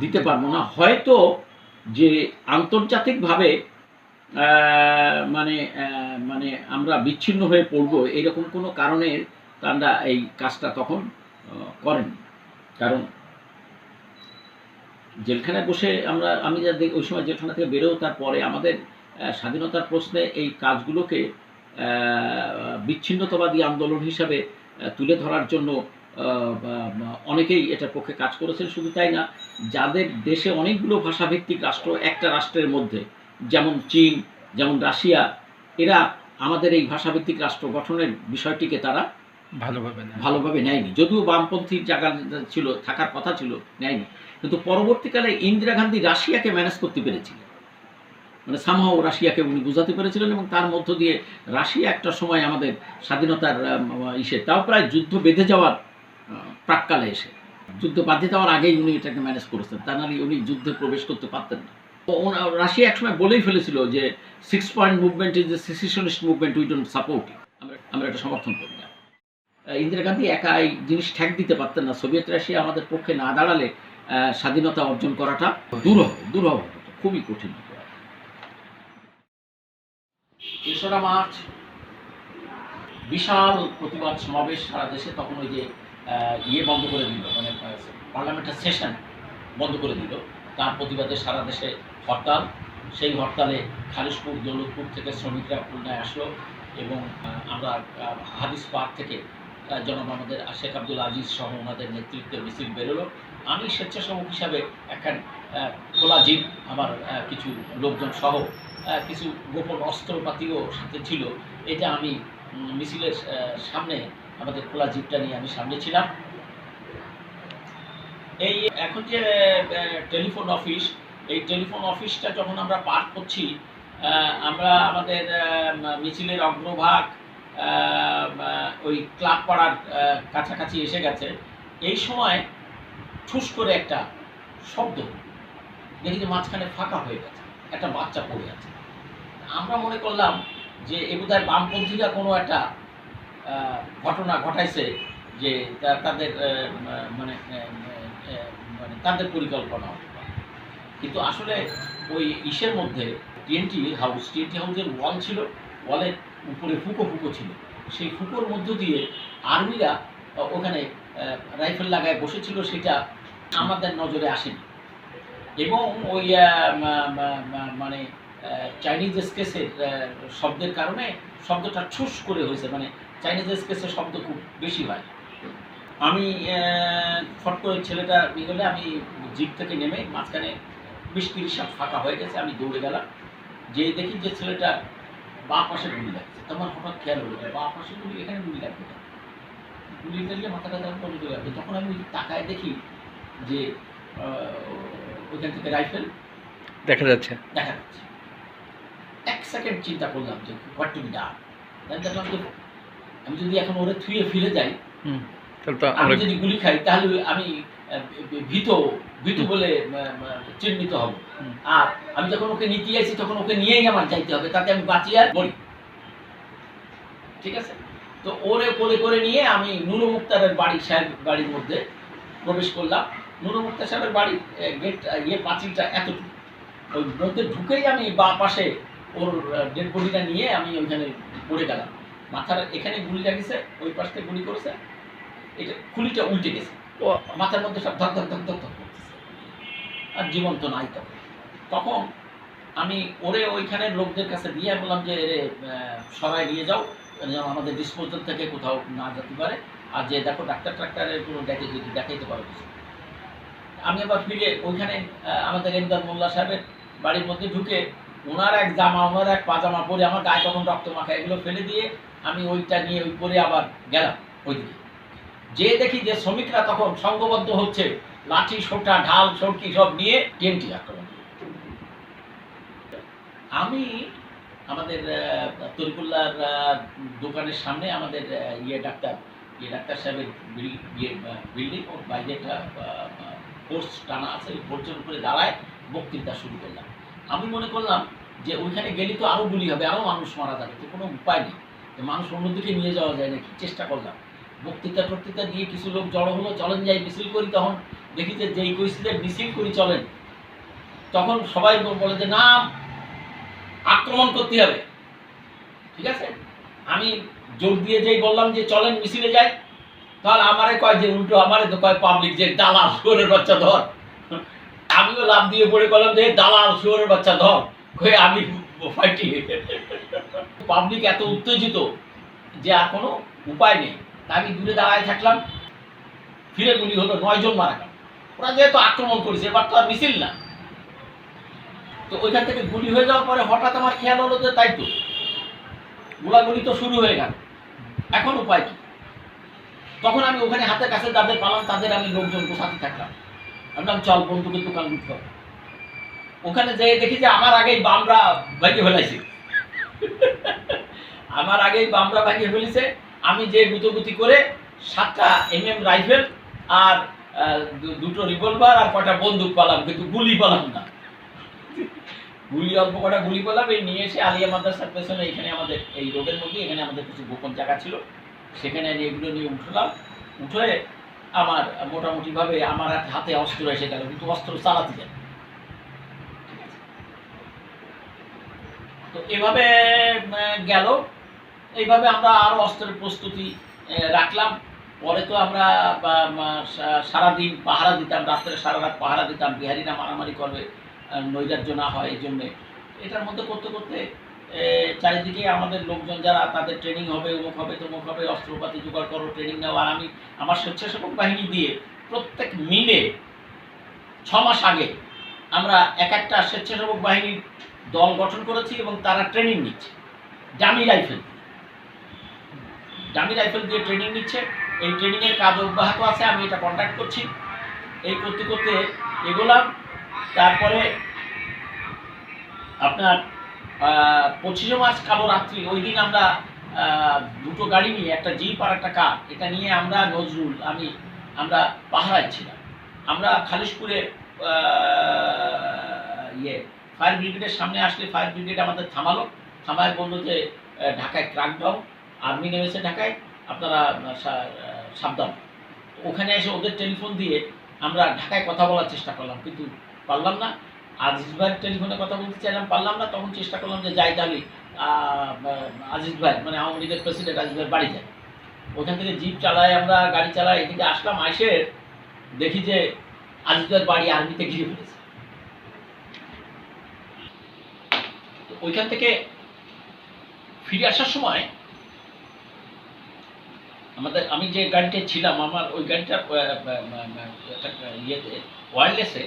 দিতে পারবো না। হয়তো যে আন্তর্জাতিকভাবে মানে আমরা বিচ্ছিন্ন হয়ে পড়বো এরকম কোনো কারণে তারা এই কাজটা তখন করেন। কারণ জেলখানায় বসে আমি যা ওই সময় জেলখানা থেকে বেরোও, তারপরে আমাদের স্বাধীনতার প্রশ্নে এই কাজগুলোকে বিচ্ছিন্নতাবাদী আন্দোলন হিসাবে তুলে ধরার জন্য অনেকেই এটার পক্ষে কাজ করেছেন। শুধু তাই না, যাদের দেশে অনেকগুলো ভাষাভিত্তিক রাষ্ট্র একটা রাষ্ট্রের মধ্যে, যেমন চীন, যেমন রাশিয়া, এরা আমাদের এই ভাষাভিত্তিক রাষ্ট্র গঠনের বিষয়টিকে তারা ভালোভাবে নেয়নি। যদিও বামপন্থী জায়গা ছিল, থাকার কথা ছিল, নেয়নি। কিন্তু পরবর্তীকালে ইন্দিরা গান্ধী রাশিয়াকে ম্যানেজ করতে পেরেছিলেন, মানে সামহাও রাশিয়াকে উনি বোঝাতে পেরেছিলেন এবং তার মধ্য দিয়ে রাশিয়া একটা সময় আমাদের স্বাধীনতার তাও প্রায় যুদ্ধ বেঁধে যাওয়ার প্রাক্কালে এসে, যুদ্ধ বাঁধে যাওয়ার আগেই উনি এটাকে ম্যানেজ করেছেন, তা নাহলে উনি যুদ্ধে প্রবেশ করতে পারতেন না। রাশিয়া একসময় বলেই ফেলেছিল যে 6 point movement is a secessionist movement, we don't support it, আমরা এটা সমর্থন করি না। ইন্দিরা গান্ধী একা এই জিনিস ঠেক দিতে পারতেন না। সোভিয়েত রাশিয়া আমাদের পক্ষে না দাঁড়ালে স্বাধীনতা অর্জন করাটা দুরূহ, খুবই কঠিন। ৩রা মার্চ বিশাল প্রতিবাদ সমাবেশ সারা দেশে। তখন ওই যে বন্ধ করে দিল, মানে পার্লামেন্টের সেশন বন্ধ করে দিল, তার প্রতিবাদে সারা দেশে হরতাল। সেই হরতালে খালিশপুর, দৌলতপুর থেকে শ্রমিকরা খুলনায় আসলো এবং আমরা হাদিস পার্ক থেকে জনাব আমাদের শেখ আব্দুল আজিজ সহ ওনাদের নেতৃত্বে মিছিল বেরোলো। আমি স্বেচ্ছাসেবক হিসাবে একখান খোলা জিপ, আমার কিছু লোকজন সহ কিছু গোপন অস্ত্রপাতিও সাথে ছিল, এটা আমি মিছিলের সামনে, আমাদের খোলা জিপটা নিয়ে আমি সামনে ছিলাম। এই এখন যে টেলিফোন অফিস, এই টেলিফোন অফিসটা যখন আমরা পার করছি, আমরা আমাদের মিছিলের অগ্রভাগ ওই ক্লাব পাড়ার কাছাকাছি এসে গেছে। এই সময় ঠুস করে একটা শব্দ, দেখি যে মাঝখানে ফাঁকা হয়ে গেছে, একটা বাচ্চা পড়ে আছে। আমরা মনে করলাম যে এ বোধহয় বামপন্থীরা কোনো একটা ঘটনা ঘটাইছে, যে তাদের মানে মানে তাদের পরিকল্পনা হতে পারে। কিন্তু আসলে ওই ইসের মধ্যে টিএনটি হাউসের ওয়াল ছিল, ওয়ালের উপরে ফুঁকো ফুঁকো ছিল। সেই ফুঁকোর মধ্য দিয়ে আর্মিরা ওখানে রাইফেল লাগায় বসেছিল, সেটা আমাদের নজরে আসেনি। এবং ওই মানে চাইনিজ স্পেসের শব্দের কারণে শব্দটা ঠুস করে হয়েছে, মানে চাইনিজ স্পেসের শব্দ খুব বেশি হয়। আমি ফট করে ছেলেটা নিয়ে গেলে আমি জিপ থেকে নেমে মাঝখানে 20-30 হাত ফাঁকা হয়ে গেছে, আমি দৌড়ে গেলাম। যেই দেখি যে ছেলেটা বাঁ পাশে গুলি লাগছে। তখন হঠাৎ খেয়াল হলো যে বাঁ পাশে গুলি, এখানে গুলি লাগবে না, গুলি লাগলে মাথাটা তখন পর্যন্ত লাগবে। তখন আমি তাকায় দেখি যে ওইখান থেকে রাইফেল দেখা যাচ্ছে। 1 সেকেন্ড চিন্তা করলাম যে হোয়াট টু বি ডান। দেখলাম যে আমি যদি এখন ওরে থুয়ে ফিরে যাই, তাহলে তো আমি যদি গুলি খাই, তাহলে আমি ভীতু বলে চিহ্নিত হব। আর আমি যখন ওকে নিতে যাইছি তখন ওকে নিয়েই আমার যাইতে হবে, তাতে আমি বাঁচি আর মরি। ঠিক আছে? তো ওরে কোলে করে নিয়ে আমি নুরু মুক্তারের বাড়ির মধ্যে প্রবেশ করলাম। নুরু মুক্তার সাহেবের বাড়ির গেট পাঁচিলটা এতটুকু, ওই মধ্যে ঢুকেই আমি বাঁ পাশে ওর ডেড বডিটা নিয়ে আমি ওইখানে পড়ে গেলাম। মাথার এখানে গুলি লাগিয়েছে, ওই পাশ থেকে গুলি করেছে, এটা খুলিটা উল্টে গেছে, মাথার মধ্যে সব ধক ধক ধক ধক ধক করতেছে, আর জীবন্ত নাই। তখন আমি ওরে ওইখানের লোকদের কাছে দিয়ে বললাম যে এরে সরাই নিয়ে যাও, যেন আমাদের ডিসপোজাল থেকে কোথাও না যেতে পারে, আর যে দেখো ডাক্তারের কোনো দেখাইতে পারো কিছু। আমি আবার ফিরে ওইখানে আমাদের এমদাদ মোল্লা সাহেবের বাড়ির মধ্যে ঢুকে ওনার এক জামা, ওনার এক পাজামা পরে, আমার গায়ে তখন রক্ত মাখা, এগুলো ফেলে দিয়ে আমি ওইটা নিয়ে ওই পরে আবার গেলাম ওইদিকে। যে দেখি যে শ্রমিকরা তখন সংঘবদ্ধ হচ্ছে, লাঠি সোটা ঢাল সড়কি সব নিয়ে টিএনটি আক্রমণ। আমি আমাদের তরিকুল্লার দোকানের সামনে আমাদের ডাক্তার সাহেবের বিল্ডিং, ওর বাইরে একটা ফোর্স টানা আছে, ওই ফোর্সের উপরে দাঁড়ায় বক্তৃতা শুরু করলাম। আমি মনে করলাম যে ওইখানে গেলে তো আরও গুলি হবে, আরও মানুষ মারা যাবে, তো কোনো উপায় নেই, মানুষ অন্যদিকে নিয়ে যাওয়া যায় নাকি। চেষ্টা করলাম, বক্তৃতা দিয়ে কিছু লোক জড়ো হলো, চলেন যাই মিছিল করি। তখন দেখি যে যেই কইছি যে মিছিল করি চলেন, তখন সবাই বলে যে না, আক্রমণ করতে হবে। ঠিক আছে? আমি জোর দিয়ে যেই বললাম যে চলেন মিছিলে যাই, তাহলে আমারে কয় যে উল্টো আমারে তো কয় পাবলিক যে দালাল শুয়োরের বাচ্চা ধর। আমিও লাভ দিয়ে পড়ে বললাম যে দালাল শুয়োরের বাচ্চা ধর, কয়ে আমি ফাইটি। পাবলিক এত উত্তেজিত যে আর কোনো উপায় নেই, আমি দূরে দাঁড়ায় থাকলাম। ফিরে গুলি হলো, 9 জন মারা গেল। ওরা যেহেতু আক্রমণ করেছে, এবার তো আর মিছিল না। তো ওইখান থেকে গুলি হয়ে যাওয়ার পরে হঠাৎ আমার খেয়াল হলো যে তাই তো গোলাগুলি তো শুরু হয়ে গেল, এখন উপায় কি? তখন আমি ওখানে হাতের কাছে যাদের পালাম তাদের আমি লোকজন গোছাতে থাকলাম। আমি চল বন্ধুকে দোকান লুট কর। ওখানে যেয়ে দেখি যে আমার আগেই বামরা ভাঙিয়ে ফেলাইছে। আমার আগেই বামরা ভাঙিয়ে ফেলেছে। আমি যে গুতোগুতি করে 7টা MM রাইফেল আর 2টো রিভলভার আর কটা বন্দুক পালাম, কিন্তু গুলি পালাম না। অল্প কটা গুলি পেলাম। এই নিয়ে এসে আলিয়া মাদ্রাসার পেছনে, এখানে আমাদের এই রোডের মধ্যে এখানে আমাদের কিছু গোপন জায়গা ছিল, সেখানে এগুলো নিয়ে উঠলাম। উঠে আমার মোটামুটিভাবে আমার হাতে অস্ত্র এসে গেল, কিন্তু অস্ত্র চালাতে যায়। তো এভাবে গেল। এইভাবে আমরা আরও অস্ত্রের প্রস্তুতি রাখলাম। পরে তো আমরা সারাদিন পাহারা দিতাম, রাত্রে সারা রাত পাহারা দিতাম, বিহারিরা মারামারি করবে, নৈরাজ্য না হয় এই জন্যে। এটার মধ্যে করতে করতে চারিদিকে আমাদের লোকজন যারা, তাদের ট্রেনিং হবে, অমুক হবে তমুক হবে, অস্ত্রপাতি জোগাড় করো, ট্রেনিং নেওয়া। আর আমি আমার স্বেচ্ছাসেবক বাহিনী দিয়ে প্রত্যেক মিলে 6 মাস আগে আমরা একটা স্বেচ্ছাসেবক বাহিনীর দল গঠন করেছি এবং তারা ট্রেনিং নিচ্ছে ডামি রাইফেল দিয়ে ট্রেনিং নিচ্ছে। এই ট্রেনিংয়ের কাজ অব্যাহত আছে, আমি এটা কন্ট্যাক্ট করছি। এই করতে করতে এগোলাম। তারপরে আপনার 25শে মার্চ কালো রাত্রি, ওই দিন আমরা দুটো গাড়ি নিয়ে, একটা জিপ আর একটা কার, এটা নিয়ে আমরা নজরুল আমরা পাহারায় ছিলাম। আমরা খালিশপুরে ফায়ার ব্রিগেডের সামনে আসলে ফায়ার ব্রিগেড আমাদের থামায় বললো যে ঢাকায় ক্র্যাকডাউন, আর্মি নেমেছে ঢাকায়, আপনারা সাবধান। ওখানে এসে ওদের টেলিফোন দিয়ে আমরা ঢাকায় কথা বলার চেষ্টা করলাম, কিন্তু পারলাম না। আজিজ ভাইয়ের টেলিফোনে কথা বলতে চাইলাম, পারলাম না। তখন চেষ্টা করলাম যে যাই তাহলে আজিজ ভাই, মানে আওয়ামী লীগের প্রেসিডেন্ট আজিজ ভাই বাড়ি যায়। ওখান থেকে জিপ চালাই, আমরা গাড়ি চালাই, এদিকে আসলাম। এসে দেখি যে আজিজ ভাইয়ের বাড়ি আর্মিতে ঘিরে ফেলেছে। ওইখান থেকে ফিরে আসার সময় আমি যে গাড়িতে ছিলাম, আমার ওই গাড়িটা ইয়েতে ওয়্যারলেসে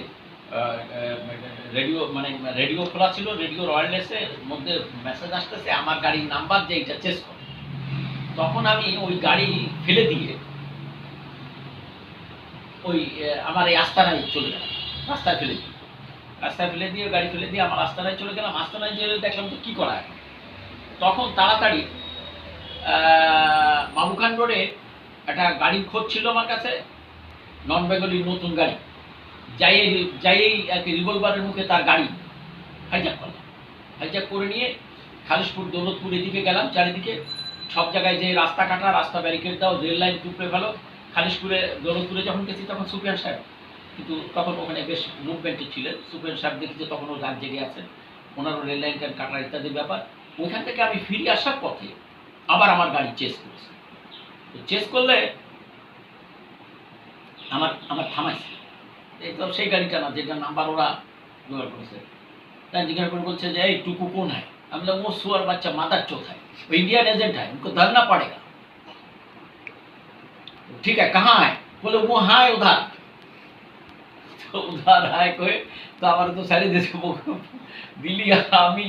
রেডিও খোলা ছিল, রেডিওর ওয়্যারলেসের মধ্যে মেসেজ আসতেছে আমার গাড়ির নাম্বার যে এটা চেস করে। তখন আমি ওই গাড়ি ফেলে দিয়ে ওই আমার এই আস্তানায় চলে গেলাম, রাস্তায় ফেলে দিয়ে গাড়ি ফেলে দিয়ে আমার আস্তানায় চলে গেলাম। আস্তানায় যেয়ে দেখলাম তো কী করা। তখন তাড়াতাড়ি বাবুখান রোডে একটা গাড়ির খোঁজ ছিল আমার কাছে, নন বেঙ্গলির নতুন গাড়ি। যাইয়েই আর কি রিভলভারের মুখে তার গাড়ি হাইজ্যাক করলাম। হাইজ্যাক করে নিয়ে খালিশপুর, দৌলতপুর এদিকে গেলাম। চারিদিকে সব জায়গায় যে রাস্তা কাটা, রাস্তা ব্যারিকেড দাও, রেল লাইন টুকরে ফেলো। খালিশপুরে, দৌলতপুরে যখন গেছি তখন সুফিয়ান সাহেব, কিন্তু তখন ওখানে বেশ মুভমেন্টে ছিলেন। সুফিয়ান সাহেব দেখি যে তখনও রাত জেগে আছেন, ওনারও রেল লাইন কাটার ইত্যাদি ব্যাপার। ওইখান থেকে আমি ফিরে আসার পথে আবার আমার গাড়ি চেস করেছে। চেস করলে আমার থামাইছে, একদম সেই গাড়িটা না যেটা নাম্বার ওরা জোগাড় করেছে। তাই জিজ্ঞাসা করে বলছে যে এই টুকু কোন হয়? আমি বললাম ও सुअर बच्चा मादर चौथ है, वो इंडियन एजेंट है, उनको धरना पड़ेगा। ठीक है, कहाँ है? बोले वो हाँ है उधर। तो उधर है कोई, তো আমার তো সারি দেশে দিল্লি, আমি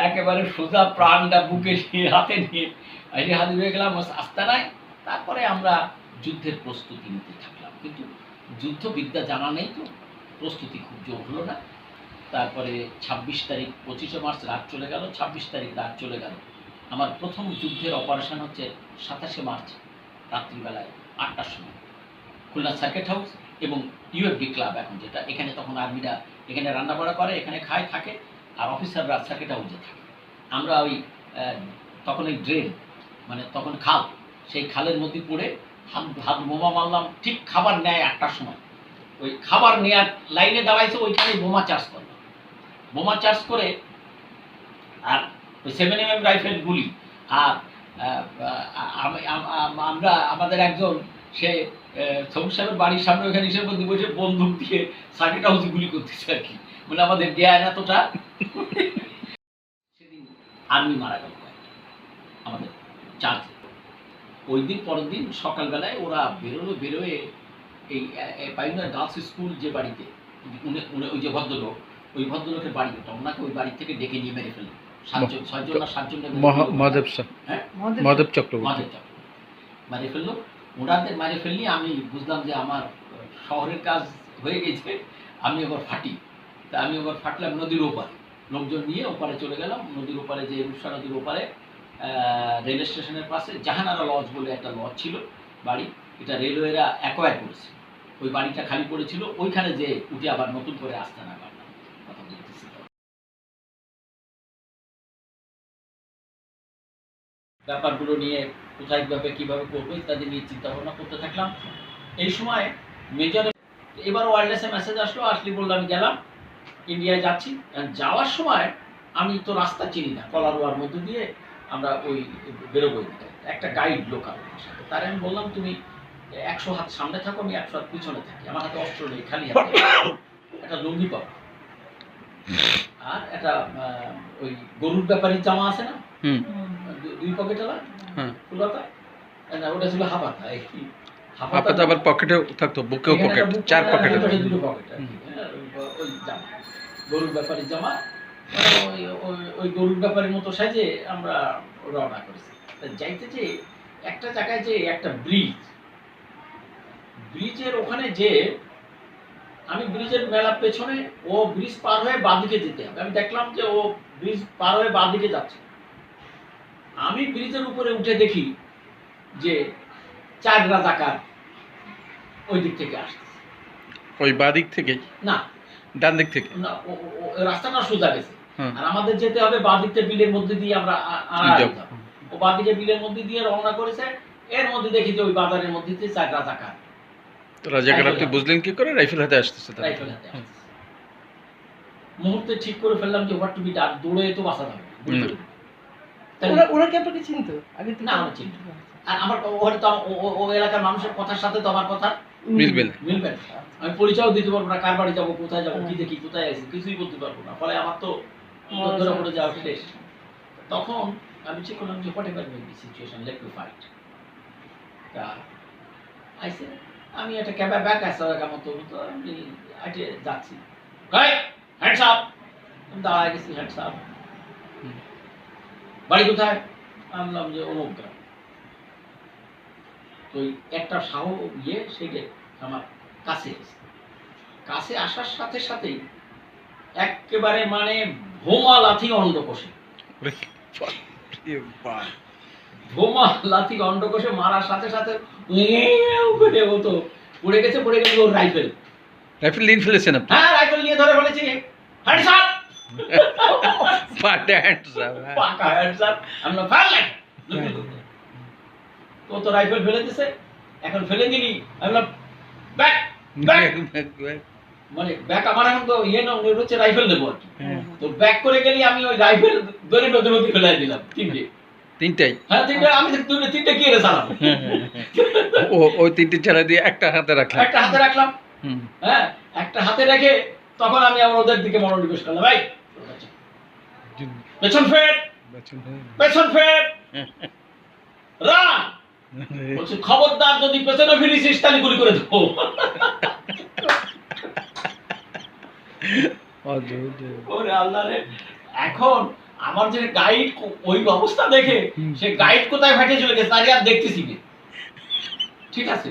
একেবারে সোজা প্রাণটা বুকে নিয়ে হাতে নিয়ে হাজির হয়ে গেলাম আস্তানায়। তারপরে আমরা যুদ্ধের প্রস্তুতি নিতে থাকলাম, কিন্তু যুদ্ধবিদ্যা জানা নেই, তো প্রস্তুতি খুব জোর হলো না। তারপরে 26 তারিখ, 25শে মার্চ রাত চলে গেল, 26 তারিখ রাত চলে গেল। আমার প্রথম যুদ্ধের অপারেশন হচ্ছে 27শে মার্চ রাত্রিবেলায় 8টার সময় খুলনা সার্কিট হাউস এবং ইউএফডি ক্লাব, এখন যেটা, এখানে তখন আর্মিরা এখানে রান্নাবাড়া করে, এখানে খায় থাকে, আর অফিসাররা সার্কিট হাউসে থাকে। আমরা ওই তখন ওই ড্রেন, মানে তখন খাল, সেই খালের মধ্যে পড়ে হাত বোমা মারলাম। ঠিক খাবার নেয় 8টার সময়, ওই খাবার নেওয়ার লাইনে দাঁড়াইছে, ওইখানে বোমা চার্জ করলাম। বোমা চার্জ করে আর ওই 7mm রাইফেল গুলি, আর আমরা আমাদের একজন সে সবুজ সাহেবের বাড়ির সামনে ওখানে এসে মধ্যে বসে বন্দুক দিয়ে সার্কিট হাউসে গুলি করতেছে আর কি, মানে আমাদের জ্ঞান এতটা। সেদিন আর্মি মারা গেল আমাদের চার্জে। ওই দিন পরের দিন সকালবেলায় ওরা বেরোয়ে এই পাইনার গার্লস স্কুল যে বাড়িতে, ওই যে ভদ্রলোক, ওই ভদ্রলোকের বাড়ি, ওটা ওনাকে ওই বাড়ি থেকে ডেকে নিয়ে মেরে ফেলল। 6জন না 7জন মাধব চক্রবর্তী মারে ফেললো। ওনাদের মারে ফেললি আমি বুঝলাম যে আমার শহরের কাজ হয়ে গেছে, আমি এবার ফাটি। তা আমি এবার ফাটলাম নদীর ওপারে, লোকজন নিয়ে ওপারে চলে গেলাম। নদীর ওপারে, যে রূপসা নদীর ওপারে রেল স্টেশনের পাশে জাহানারা লজ বলে একটা লজ ছিল বাড়ি, এটা রেলওয়েরা অ্যাকোয়ার করেছে। ওই বাড়িটা খালি পড়েছিল, ওইখানে যে উঠে আবার নতুন করে আস্তানা বাড়লাম, কথা বলতেছি। ব্যাপারগুলো নিয়ে কোথায় কীভাবে করবো ইত্যাদি নিয়ে চিন্তা ভাবনা করতে থাকলাম। এই সময় মেজরের এবার ওয়্যারলেসে মেসেজ আসলি বললাম আমি গেলাম, ইন্ডিয়ায় যাচ্ছি। যাওয়ার সময় আমি তো রাস্তা চিনি না, কলারোয়ার মধ্যে দিয়ে আমরা ওই বেরোবো, একটা গাইড লোকাল সাথে, তার আমি বললাম তুমি 100 হাত সামনে থাকো, আমি 100 হাত পিছনে থাকি, আমার হাতে অস্ত্র নেই, খালি হাতে, একটা লুঙ্গি পাবো আর একটা ওই গরুর ব্যাপারীর জামা আছে না, 2 পকেটওয়ালা ফুলাতা, ওটা ছিল হাফাতা। হাফাতা আবার পকেটে থাকতো, বুকেও পকেট, 4 পকেটে, 2 পকেট ওই জামা, গরুর ব্যাপারীর জামা। ওই গরুর ব্যাপারের মতো সাজে আমরা রওনা করেছি। যাইতে যে একটা জায়গায় যে একটা ব্রিজের ওখানে যে আমি ব্রিজের মেলা পেছনে, ও ব্রিজ পার হয়ে বাঁদিকে যেতে হবে। আমি দেখলাম যে ও ব্রিজ পার হয়ে বাঁদিকে যাচ্ছে। আমি ব্রিজের উপরে উঠে দেখি যে 4 রাজাকার ওই দিক থেকে আসছে। ওই বাদিক থেকে না, ডান দিক থেকে? না, ও রাস্তাটা সোজা গেছে, হুম। আর আমাদের যেতে হবে বাঁদিকটা বিলের মধ্যে দিয়ে। আমরা ও বাঁদিকে বিলের মধ্যে দিয়ে রওনা করেছে। এর মধ্যে দেখি যে ওই বাজারের মধ্যে দিয়ে 4 রাজাকার। তো রাজাকার রাইফেল আপনি হাতে। বুঝলেন কি করে রাইফেল হাতে আসতেছে তারা? রাইফেল হাতে আসছে। মুহূর্তে ঠিক করে ফেললাম যে হোয়াট টু বি ডান, দৌড়ে তো বাঁচাতে হবে। ওরা কি আপনাকে চিনতো আগে থেকে? না, আমার চিনতো। আর আমার ওখানে তো ও এলাকার মানুষের কথার সাথে তো আমার কথা মিলবে না। মিলবে না। আমি পরিচয় দিতে পারবো না, কার বাড়ি যাবো, কোথায় যাবো, কি দেখি, কোথায় আছি, কিছুই বলতে পারবো না। ফলে আমার তো ধরে পড়ে যাওয়া শেষ। তখন আমি ঠিক করলাম যে what ever may be situation, let me fight. তা আইসে আমি একটা ক্যাবে ব্যাক আসছে মতো, তো আমি আইটে যাচ্ছি, গাই হ্যান্ডস আপ। আমি দাঁড়ায় গেছি, হ্যান্ডস আপ। বাড়ি কোথায়? আমি বললাম যে অমুক গ্রাম। তো একটা সেইটা আমার কাছে এসে, কাছে আসার সাথে সাথেই একেবারে মানে ভোমা লাথি অন্ডকোষে, ভোমা লাথি অন্ডকোষে মারার সাথে সাথে করে ও তো পড়ে গেছে ওর রাইফেল। রাইফেল নিয়ে ফেলেছেন আপনি? হ্যাঁ, রাইফেল নিয়ে ধরে ফেলেছি। হ্যান্ডস আপ, পাটা হ্যান্ডস আপ, পাকা হ্যান্ডস আপ। আমি বললাম ফায়ার লাইট। ও তো রাইফেল ফেলে দিছে, এখন ফেলে দিলি। আমি বললাম ব্যাক ব্যাক, মানে ব্যাক আমার এখন তো না, হচ্ছে রাইফেল দেবো আর কি। তো ব্যাক করে গেলি, আমি ওই রাইফেল ধরে নদীর মধ্যে ফেলাই দিলাম। তিনটাই? হ্যাঁ, তিনটে। আমি তিনটে কি রে চালাবো? ওই তিনটে ছাড়া দিয়ে একটা হাতে রাখলাম। একটা হাতে রাখলাম। হ্যাঁ, একটা হাতে রেখে তখন আমি আবার ওদের দিকে মনোনিবেশ করলাম, ভাই পেছন ফের, পেছন ফের, রান। বলছি খবরদার যদি পেছনে ফিরিস তাহলে গুলি করে দেবো। ওরে আল্লাহ রে! এখন আমার যে গাইড ওই অবস্থা দেখে, সে গাইড কোথায় ফাটে চলে গেছে তারই আর দেখতেছি না। ঠিক আছে,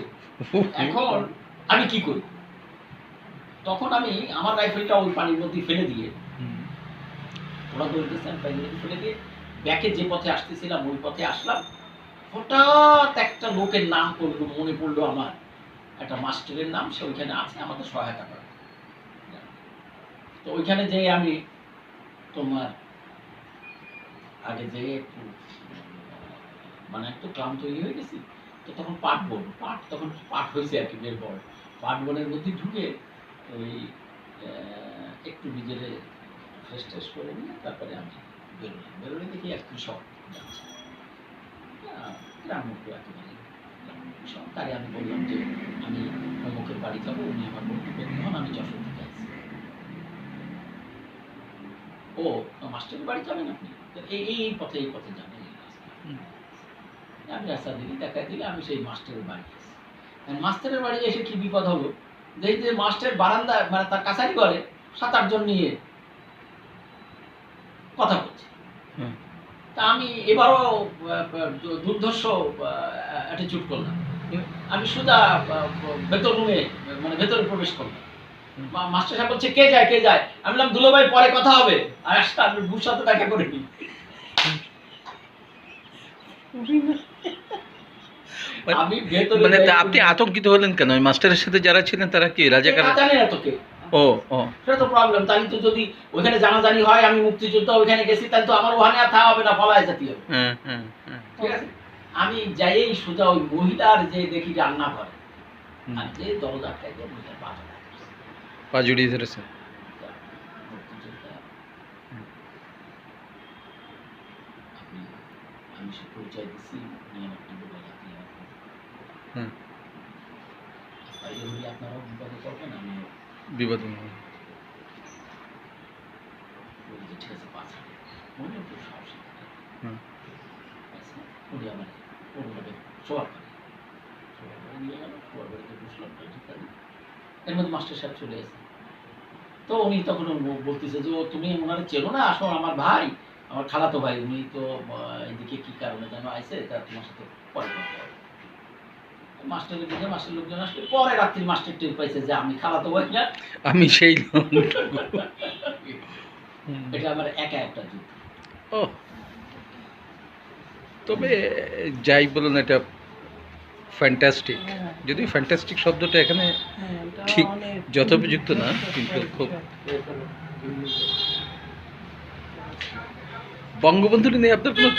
এখন আমি কি করি? তখন আমি আমার রাইফেলটা ওই পানির মধ্যে ফেলে দিয়ে, ওরা বলতেছে, আমি পানির মধ্যে ফেলে দিয়ে ব্যাকে যে পথে আসতেছিলাম ওই পথে আসলাম। হঠাৎ একটা লোকের নাম পড়লো, মনে পড়লো আমার, একটা মাস্টারের নাম। সে ওইখানে আছে, আমাদের সহায়তা করে। তো ওইখানে যে আমি তোমার আগে যে একটু মানে একটু ক্লান্ত হয়ে গেছি, তো তখন পাট হয়েছে আর কি, বের বড় পাট বনের মধ্যে ঢুকে ওই একটু নিজের ফ্রেশ ট্রেশ করে নিয়ে তারপরে আমি বেরোলে দেখি এক কৃষক যাচ্ছে, গ্রাম্য একেবারে কৃষক। তাই আমি বললাম যে আমি অমুকের বাড়ি যাবো, উনি আমার বন্ধু হন, আমি যশোর থেকে আসছি। ও মাস্টারের বাড়ি যাবেন আপনি? এই পথে যাবেন। আমি রাস্তা দিলি দেখা দিলে আমি সেই মাস্টারের বাড়ি গেছি। মাস্টারের বাড়ি এসে কি বিপদ হলো, দেখি যে মাস্টার বারান্দা, মানে তার কাছারি করে 7-8 জন নিয়ে কথা বলছে। তা আমি এবারও দুর্ধর্ষ অ্যাটিটিউড করলাম। আমি সোজা ভেতর রুমে, মানে ভেতরে প্রবেশ করলাম। মাস্টার সাহেব বলছে কে যায়? আমি বললাম দুলো ভাই, পরে কথা হবে, আর আসলে আমি বুর সাথে দেখা করে নিই। আমি ভেতরে, মানে আপনি আতঙ্কিত হলেন কেন? ওই মাস্টারের সাথে যারা ছিলেন তারা কি রাজাকার? জানি না তোকে। সেটা তো প্রবলেম। তাহলে তো যদি ওখানে জানাজানি হয়, আমি মুক্তিযুদ্ধ ওখানে গেছি, তাহলে তো আমার ওখানে আর থাকা হবে না, পলায় যেতে হবে। ঠিক আছে, আমি যাই সোজা ওই মহিলার যে দেখি রান্না করে, আর যে দরজা খাইতে মহিলার পা জড়িয়ে ধরেছে। আমি সে পরিচয় দিচ্ছি, আপনারাও বিপদে পড়বেন, আমি বিপদ। ঠিক আছে, পাঁচ মনে একটু সাহসী উনি আমার কোনোভাবে শোয়ার নিয়ে গেল, শোয়ার বাড়িতে বসলাম। এর মধ্যে মাস্টার সাহেব চলে এসে, তো উনি তখন বলতেছে যে ও তুমি ওনারা চেনো না, আসো আমার ভাই, আমার খালাতো ভাই, উনি তো এদিকে কি কারণে যেন আইসে, তা তোমার সাথে পরে কথা হবে। মাস্টারের দিকে মাস্টার লোকজন আসলে পরে রাত্রি মাস্টার টের পাইছে যে আমি খালাতো ভাই না, আমি সেই লোক। এটা আমার একা একটা যুদ্ধ। ও, তবে যাই বলুন এটা ফ্যান্টাস্টিক, হ্যাঁ। যদিও ফ্যান্টাস্টিক শব্দটা এখানে হ্যাঁ, এটা ঠিক অনেক যথোপযুক্ত না, কিন্তু খুব বঙ্গবন্ধু নিয়ে আপনার কোনো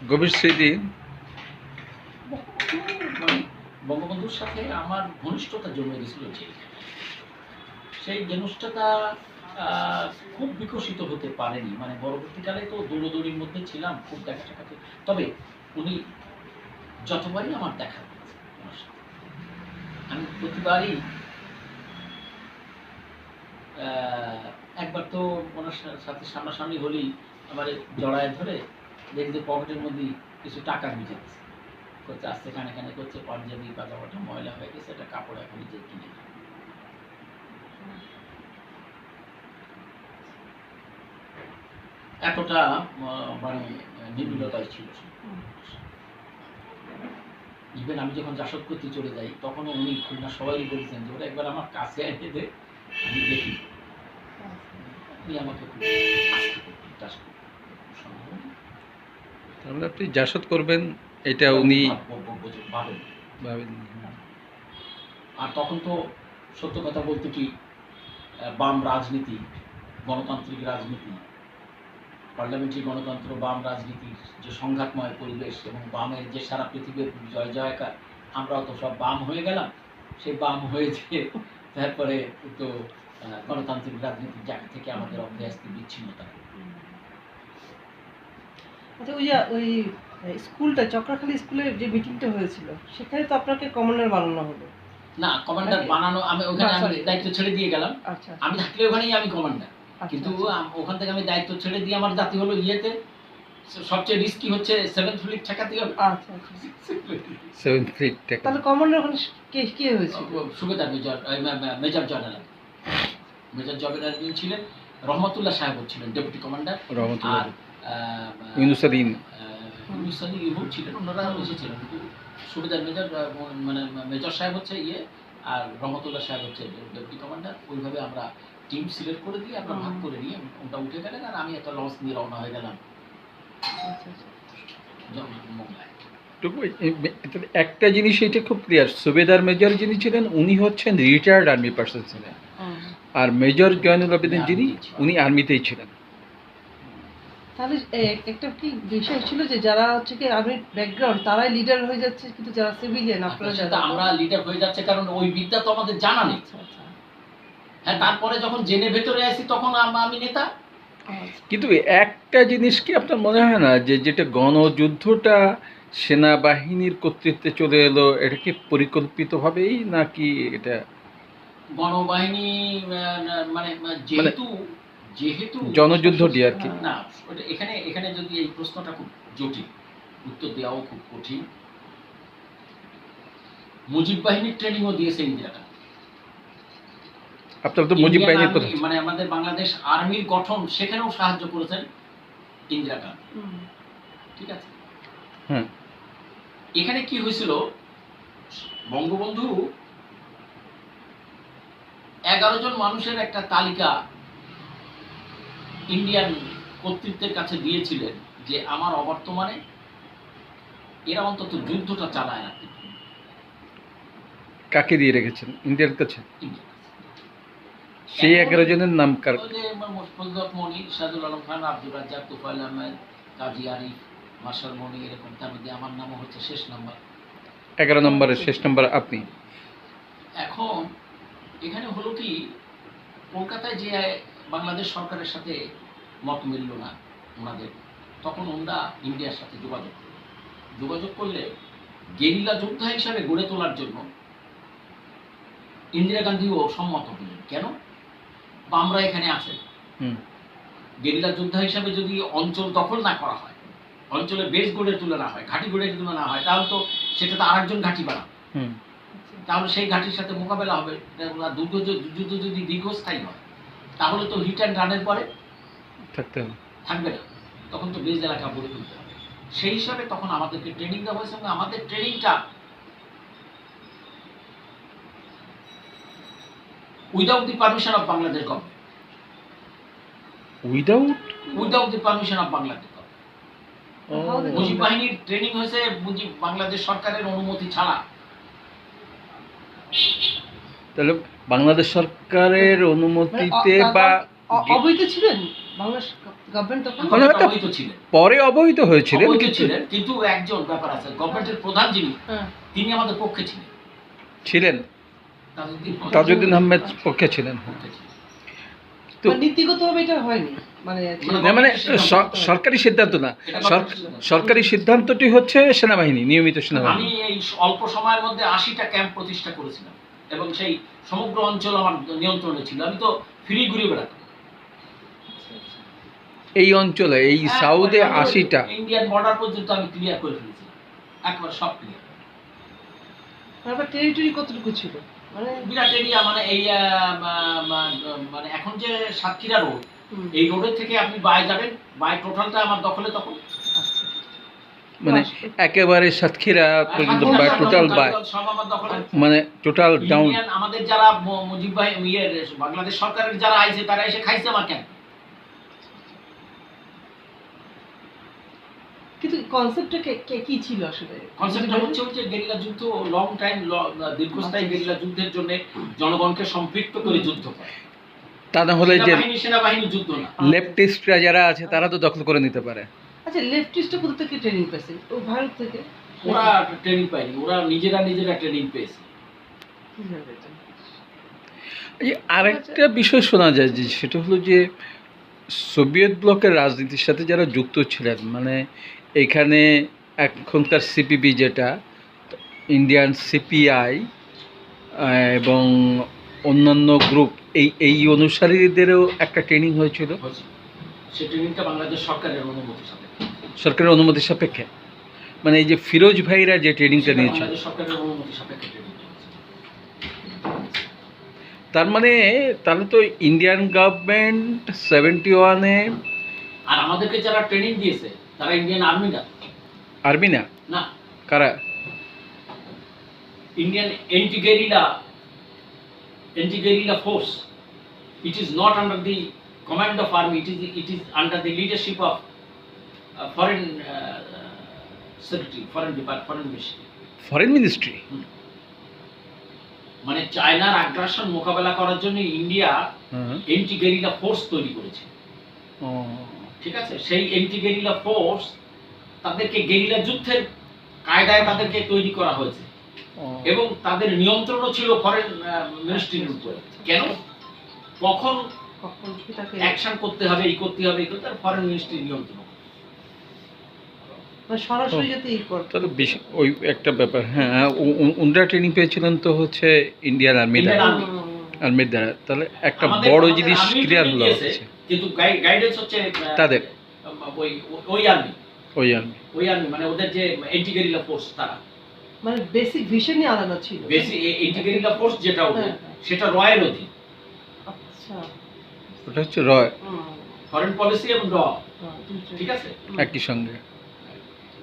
গভীর স্মৃতি? মানে বঙ্গবন্ধুর সাথে আমার ঘনিষ্ঠতা জমে গেছিল যে, সেই ঘনিষ্ঠতা খুব বিকশিত হতে পারেনি। মানে পরবর্তীকালে তো দৌড়দৌড়ির মধ্যে ছিলাম, খুব দেখা সাক্ষাৎ। তবে উনি যতবারই আমার দেখা হয়েছে ওনার সাথে, আমি প্রতিবারই একবার তো ওনার সাথে সামনাসামনি হলেই আমার জড়ায় ধরে দেখি যে পকেটের মধ্যে কিছু টাকা গুঁজে গেছে, করছে আস্তে কানে কানে করছে পাঞ্জাবি পাজামাটা ময়লা হয়ে গেছে, এটা কাপড় এখন যে কিনে নাও। এতটা মানে নিবিড়তায় ছিল সে। ইভেন আমি যখন জাসদ করতে চলে যাই তখনও উনি খুলনা সবাই বলেছেন যে ওরা একবার আমার কাছে এনে দে, আমি দেখি। উনি আমাকে খুব আস্থা করতেন, বিশ্বাস করতেন। তাহলে আপনি জাসদ করবেন এটা উনি ভাবেন। ভাবেন। আর তখন তো সত্য কথা বলতে কি, বাম রাজনীতি, গণতান্ত্রিক রাজনীতি, পার্লামেন্টারি গণতন্ত্র, বাম রাজনীতির যে সংঘাতময় পরিবেশ এবং বামের যে সারা পৃথিবীর জয় জয়কার, আমরাও তো সব বাম হয়ে গেলাম। সেই বাম হয়েছে তারপরে তো গণতান্ত্রিক রাজনীতির জায়গা থেকে আমাদের অভ্যাস্তি বিচ্ছিন্নতা। আচ্ছা, ওই স্কুলটা চক্রাখালী স্কুলের যে মিটিংটা হয়েছিল সেখানে তো আপনাকে কমান্ডার বানানো হলো। না, কমান্ডার বানানো আমি ওখানে আমি দায়িত্ব ছেড়ে দিয়ে গেলাম। আচ্ছা, আমি থাকলে ওখানেই আমি কমান্ডার, কিন্তু ওখান থেকে আমি দায়িত্ব ছেড়ে দিয়ে আমার জাতি হলো ইয়েতে সবচেয়ে রিস্কি হচ্ছে 7th ফ্লিট ঠেকাতে হবে। আচ্ছা, আচ্ছা। 7 ফিট টাকা। তাহলে কমান্ডার ওখানে কে হয়েছিল? সুবেদার মেজর জেনারেল যিনি ছিলেন রহমতুল্লাহ সাহেব ছিলেন ডেপুটি কমান্ডার। রহমতুল্লাহ, আর ইউনুসউদ্দিন ইউনুসউদ্দিন ইভু ছিলেন, ওনারা এসেছিলেন। কিন্তু সুবেদার মানে মেজর সাহেব হচ্ছে ইয়ে, আর রহমতুল্লাহ সাহেব হচ্ছে ডেপুটি কমান্ডার। ওইভাবে আমরা টিম সিলেক্ট করে দিয়ে আমরা ভাগ করে নিয়ে ওটা উঠে গেলেন, আর আমি একটা লঞ্চ নিয়ে রওনা হয়ে গেলাম মোংলায়। একটা জিনিস এটা খুব ক্লিয়ার, সুবেদার মেজর যিনি ছিলেন উনি হচ্ছেন রিটায়ার্ড আর্মি পার্সন ছিলেন, আর মেজর জয়নুল আবেদিন যিনি উনি আর্মিতেই ছিলেন। তাহলে একটা কি বিষয় ছিল যে যারা হচ্ছে কি আর্মির ব্যাকগ্রাউন্ড তারাই লিডার হয়ে যাচ্ছে, কিন্তু যারা সিভিলিয়ান আপনারা সেটা আমরা লিডার হয়ে যাচ্ছে কারণ ওই বিদ্যা তো আমাদের জানা নেই। হ্যাঁ, তারপরে যখন জেনে ভেতরে আসি তখন আমি নেতা। কিন্তু একটা জিনিস কি আপনার মনে হয় না যে যেটা গণযুদ্ধটা সেনাবাহিনীর কর্তৃত্বে চলে এলো, এটা কি পরিকল্পিতভাবেই নাকি এটা গণবাহিনী মানে যেহেতু জনযুদ্ধটি আর কি? না, এখানে যদি এই প্রশ্নটা খুব জটিল, উত্তর দেওয়াও খুব কঠিন। মুজিব বাহিনীর ট্রেনিংও দিয়েছে ইন্দিরা গান্ধী। আপনার তো মুজিব বাহিনীর কথা, মানে আমাদের বাংলাদেশ আর্মির গঠন সেখানেও সাহায্য করেছেন ইন্দিরা গান্ধী। ঠিক আছে, হ্যাঁ। এখানে কি হয়েছিল, বঙ্গবন্ধু 11 জন মানুষের একটা তালিকা ইন্ডিয়ান কর্তৃত্বের কাছে দিয়েছিলেন যে আমার অবর্তমানে এরা অন্তত যুদ্ধটা চালায় না। কাকে দিয়ে রেখেছেন? ইন্ডিয়ার কাছে। সেই 11 জনের নাম কার? ফজলত মনির, সাদুল আলম খান, আব্দুর রাজ্জাক, তুফাইল আহমেদ, কাজী আরিফ, মার্শাল মনি, এরকম। তার মধ্যে আমার নামও হচ্ছে শেষ নাম্বার, 11 নম্বরের শেষ নাম্বার আপনি। এখন এখানে হলো কি, কলকাতায় যে বাংলাদেশ সরকারের সাথে মত মিলল না ওনাদের, তখন ওনারা ইন্ডিয়ার সাথে যোগাযোগ করলে গেরিলা যোদ্ধা হিসাবে গড়ে তোলার জন্য ইন্দিরা গান্ধীও সম্মত হলেন। কেন? বা আমরা এখানে আছেন, গেরিলা যোদ্ধা হিসাবে যদি অঞ্চল দখল না করা হয়, অঞ্চলে বেস গড়ে তোলা না হয়, ঘাঁটি গড়ে তোলা না হয়, তাহলে তো সেটা তো আরেকজন ঘাঁটি বাড়া, তাহলে সেই ঘাঁটির সাথে মোকাবেলা হবে। যুদ্ধ যদি দীর্ঘস্থায়ী হয় তাহলে তো হিট অ্যান্ড রানের পরে থাকবে না, তখন তো বেস এলাকা গড়ে তুলতে হবে। সেই হিসাবে তখন আমাদেরকে ট্রেনিং দেওয়া হয়েছে এবং আমাদের ট্রেনিংটা without the permission of Bangladesh government, without without the permission of Bangladesh government. Mujib বাহিনীর ট্রেনিং হয়েছে বাংলাদেশ সরকারের অনুমতি ছাড়া। তাহলে বাংলাদেশ সরকারের অনুমতিতে মানে বা অবৈধ ছিলেন বাংলাদেশ গভর্নমেন্ট তখন? মানে হয়তো অবৈধ ছিলেন, পরে অবহিত হয়েছিলেন অবৈধ কিন্তু ছিলেন, কিন্তু একজন ব্যাপার আছে, গভর্নমেন্টের প্রধান যিনি, হ্যাঁ। তিনি আমাদের পক্ষে ছিলেন, ছিলেন তাজউদ্দিন আহমেদ পক্ষে ছিলেন। পক্ষে ছিলেন। তো মানে নীতিগতভাবে এটা হয়নি, মানে না মানে সরকারি সিদ্ধান্ত না, সরকারি সিদ্ধান্তটি হচ্ছে সেনাবাহিনী, নিয়মিত আমি সেনাবাহিনী। এই অল্প সময়ের মধ্যে 80টা ক্যাম্প প্রতিষ্ঠা করেছিলাম এবং সেই সমগ্র অঞ্চল আমার নিয়ন্ত্রণে ছিল। আমি তো ফ্রি ঘুরে বেড়াতাম এই অঞ্চলে, এই সাউথে 80টা। ইন্ডিয়ান বর্ডার পর্যন্ত আমি ক্লিয়ার করে ফেলেছিলাম, একবার সব ক্লিয়ার। তারপর টেরিটরি কতটুকু ছিল, মানে বিরাট এরিয়া, মানে এই মানে এখন যে সাতক্ষীরা রোড, হুম। এই রোডের থেকে আপনি বাই যাবেন, বাই টোটালটা আমার দখলে তখন। আচ্ছা। মানে একেবারে সাতক্ষীরা পর্যন্ত বা টোটাল বাই, সব আমার দখলে। মানে টোটাল ডাউন। ইন্ডিয়ান আমাদের যারা মুজিব ভাই বাংলাদেশ সরকারের যারা আইছে তারা এসে খাইছে আমার ক্যাম্প। কিন্তু কনসেপ্টটা কি ছিল আসলে? কনসেপ্টটা হচ্ছে যে গেরিলা যুদ্ধ, লং টাইম দীর্ঘস্থায়ী গেরিলা যুদ্ধের জন্য জনগণকে সম্পৃক্ত করে যুদ্ধ করে। তা না হলে যে সেনাবাহিনী যুদ্ধ না। লেফটিস্টরা যারা আছে তারা তো দখল করে নিতে পারে। আচ্ছা, লেফটিস্টটা কোথা থেকে ট্রেনিং পেয়েছে? ও ভারত থেকে? ওরা ট্রেনিং পায়নি, ওরা নিজেরা ট্রেনিং পেয়েছে। কিভাবে এটা? এই আরেকটা বিষয় শোনা যায় যে সেটা হলো যে সোভিয়েত ব্লকের রাজনীতির সাথে যারা যুক্ত ছিলেন, মানে এখানে এখনকার সিপিবি যেটা, ইন্ডিয়ান সিপিআই এবং অন্যান্য গ্রুপ, এই অনুসারীদেরও একটা ট্রেনিং হয়েছিল সে ট্রেনিংটা বাংলাদেশ সরকারের অনুমতি সাপেক্ষে। সরকারের অনুমতি সাপেক্ষে, মানে এই যে ফিরোজ ভাইরা যে ট্রেনিংটা নিয়েছিল, বাংলাদেশ সরকারের অনুমতি সাপেক্ষে ট্রেনিং হয়েছে। তার মানে তাহলে তো ইন্ডিয়ান গভর্নমেন্ট 71-এ। আর আমাদেরকে যারা ট্রেনিং দিয়েছে তারা ইন্ডিয়ান আর্মি না। আর্মি না? না, কারা? Indian anti-guerrilla force. It is not under the command of army. It is under the leadership of foreign secretary, foreign ministry. Foreign ministry? মানে চায়নার আগ্রাসন মোকাবেলা করার জন্য ইন্ডিয়া অ্যান্টি-গেরিলা ফোর্স তৈরি করেছে। ঠিক আছে, সেই অ্যান্টি-গেরিলা ফোর্স তাদেরকে গেরিলা যুদ্ধের কায়দায় তাদেরকে তৈরি করা হয়েছে এবং তাদের নিয়ন্ত্রণও ছিল ফরেন মিনিস্ট্রির উপরে। কেন, কখন কি তাকে অ্যাকশন করতে হবে, এই করতে হবে, ফরেন মিনিস্ট্রির নিয়ন্ত্রণ। মানে সরাসরি যাতে এই করতে। তাহলে ওই একটা ব্যাপার। হ্যাঁ, উনরা ট্রেনিং পেয়েছিলেন তো হচ্ছে ইন্ডিয়ান আর্মি দ্বারা, আর্মির দ্বারা। তাহলে একটা বড় জিনিস ক্লিয়ার হলো হচ্ছে, কিন্তু গাইডেন্স হচ্ছে তাদের ওই আর্মি, ওই আর্মি মানে ওদের যে অ্যান্টি-গেরিলা ফোর্স, তারা মানে বেসিক ভিশনই আলাদা ছিল। বেসিক অ্যান্টি-গেরিলা ফোর্স যেটা ওদের, হ্যাঁ। সেটা রয়ের অধীন। আচ্ছা, ওটা হচ্ছে রয়, ফরেন পলিসি এবং র, ঠিক আছে, একই সঙ্গে।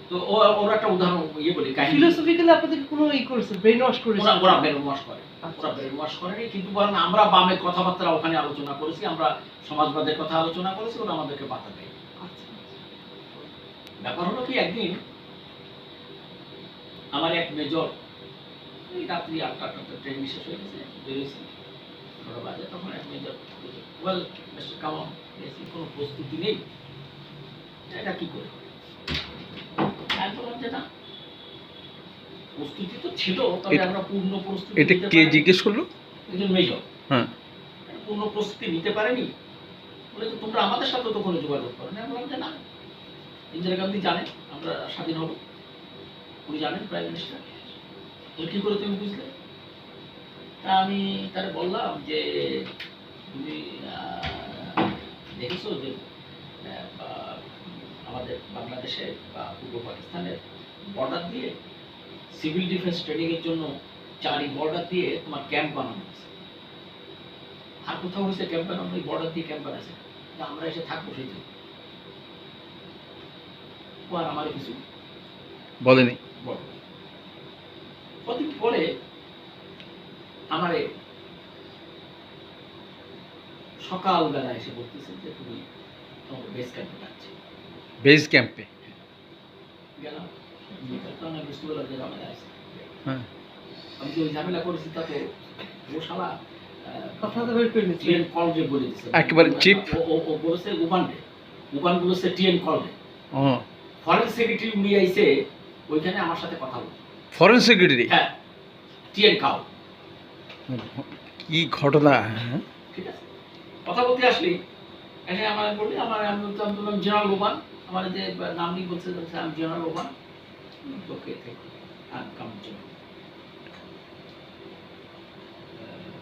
তো ওরা একটা উদাহরণ বলি, ফিলোসফিক্যালি আপনাদের কোনো করেছে, ব্রেন ওয়াশ করেছে? ওরা ব্রেন ওয়াশ করে, ওরা ব্রেন ওয়াশ করেনি, কিন্তু বরং আমরা বামের কথাবার্তা ওখানে আলোচনা করেছি, আমরা সমাজবাদের কথা আলোচনা করেছি, ওরা আমাদেরকে বাধা দেয়। ব্যাপার হলো কি, একদিন আমার এক মেজর, এই রাত্রি 8টা ট্রেন শেষ হয়ে গেছে, বেরিয়েছি 9টা বাজে, তখন এক মেজর, ওয়েল মিস্টার কামাল, কোনো প্রস্তুতি নেই, এটা কি করে? আমি বললাম যে না, প্রস্তুতি তো ছিল, তবে আমরা পূর্ণ প্রস্তুতি। এটা কে জিজ্ঞেস করলো? একজন মেজর। হ্যাঁ, পূর্ণ প্রস্তুতি নিতে পারেনি বলে, তো তোমরা আমাদের সাথে তো কোনো যোগাযোগ করো না। আমি বললাম যে না, ইন্দিরা গান্ধী জানেন আমরা স্বাধীন হব, উনি জানেন, প্রাইম মিনিস্টার, কি করে তুমি বুঝলে? তা আমি তারা বললাম যে তুমি দেখেছো যে আমাদের বাংলাদেশে বা পূর্ব পাকিস্তানের বর্ডার দিয়ে সিভিল ডিফেন্স ট্রেনিং এর জন্য 4ই বর্ডার দিয়ে তোমার ক্যাম্প বানানো হয়েছে। আর কোথাও হয়েছে ক্যাম্প বানানো? ওই বর্ডার দিয়ে ক্যাম্প বানাচ্ছে, আমরা এসে থাকবো সেই জন্য। ও আর আমার কিছু বলেনি। কদিন পরে আমারে সকালবেলা এসে বলতেছে যে তুমি তোমাকে বেস ক্যাম্পে যাচ্ছি। বেস ক্যাম্পে? গেলাম, গিয়ে তো অনেক বুঝতে পারলাম যে ঝামেলা আছে। হ্যাঁ। আমি যে ওই ঝামেলা করেছি তাতে ও শালা কথা তো বের করে নিচ্ছি। টিএন কল রে বলে দিচ্ছে একেবারে চিপ। ও বলেছে উবান রে, উবান বলেছে টিএন কল রে। ও, ফরেন সেক্রেটারি উনি আইছে ওইখানে আমার সাথে কথা বলতে। Foreign secretary? হ্যাঁ, টিএন কাউ। কি ঘটনা! হ্যাঁ, ঠিক আছে, কথা বলতে আসলি এসে আমার বললি আমি বললাম জেনারেল ওবান, আমার যে নাম নিয়ে বলছে আমি জেনারেল ওবান। ওকে, আর কাম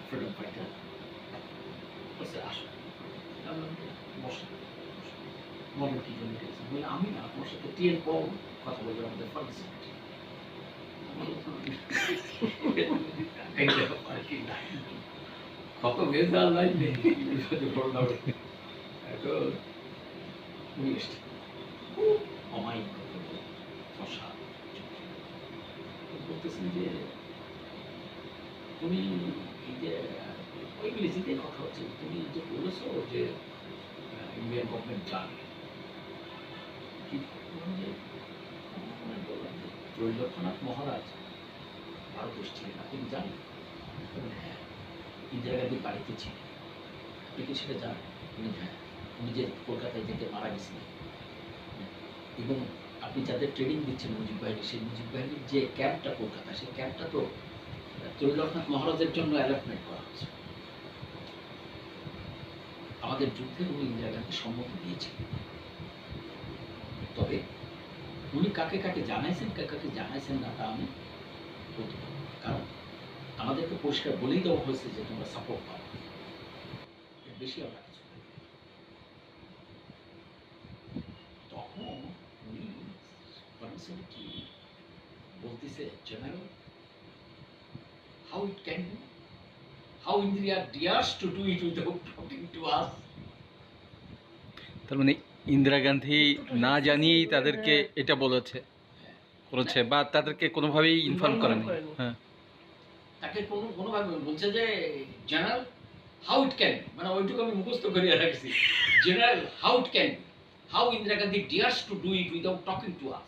ফ্রিডম ফাইটার বলছে আসো। আমি বললাম, বসো। বলো কি জন্য গেছে? বলে আমি না আপনার সাথে টিএন কল কথা বলবো, আমাদের ফরেন সেক্রেটারি। কত ভেজাল লাইন নেই বলতেছেন যে তুমি এই যে ইংরেজিতে কথা হচ্ছে, তুমি যে বলেছো যে ইন্ডিয়ান গভর্নমেন্ট জানে কি বললাম যে ত্রৈলোক্যনাথ মহারাজ ভারতবর্ষ ছিলেন, আপনি কি জানেন? হ্যাঁ, ইন্দিরা গান্ধী বাড়িতে ছিলেন, আপনি কি সেটা জানেন? হ্যাঁ, উনি যে কলকাতায় যেতে মারা গেছিলেন, এবং আপনি যাদের ট্রেনিং দিচ্ছেন মুজিব বাহিনী, সেই মুজিব বাহিনীর যে ক্যাম্পটা কলকাতা, সেই ক্যাম্পটা তো ত্রৈলোক্যনাথ মহারাজের জন্য অ্যালটমেন্ট করা হচ্ছে। আমাদের যুদ্ধে উনি ইন্দিরা গান্ধী সম্মতি দিয়েছিলেন, তবে উনি কাকে কাকে জানাইছেন কাকে জানাইছেন না তা আমি বলতে পারবো না, কারণ আমাদেরকে পরিষ্কার বলেই দেওয়া হয়েছে যে তোমরা সাপোর্ট পাও, এর বেশি আমরা কিছু না। তখন উনি বলতেছে general, how it can be, how India dears to do it without talking to আস। তার মানে ইন্দিরা গান্ধী না জানিয়েই তাদেরকে এটা করেছে বা তাদেরকে কোনোভাবেই ইনফর্ম করেনি। হ্যাঁ, তাকে কোনোভাবে বলছে যে জেনারেল হাউ ইট ক্যান, মানে ওইটুকু আমি মুখস্থ করে রাখছি, general how it can, how Indira Gandhi dares to do it without talking to us,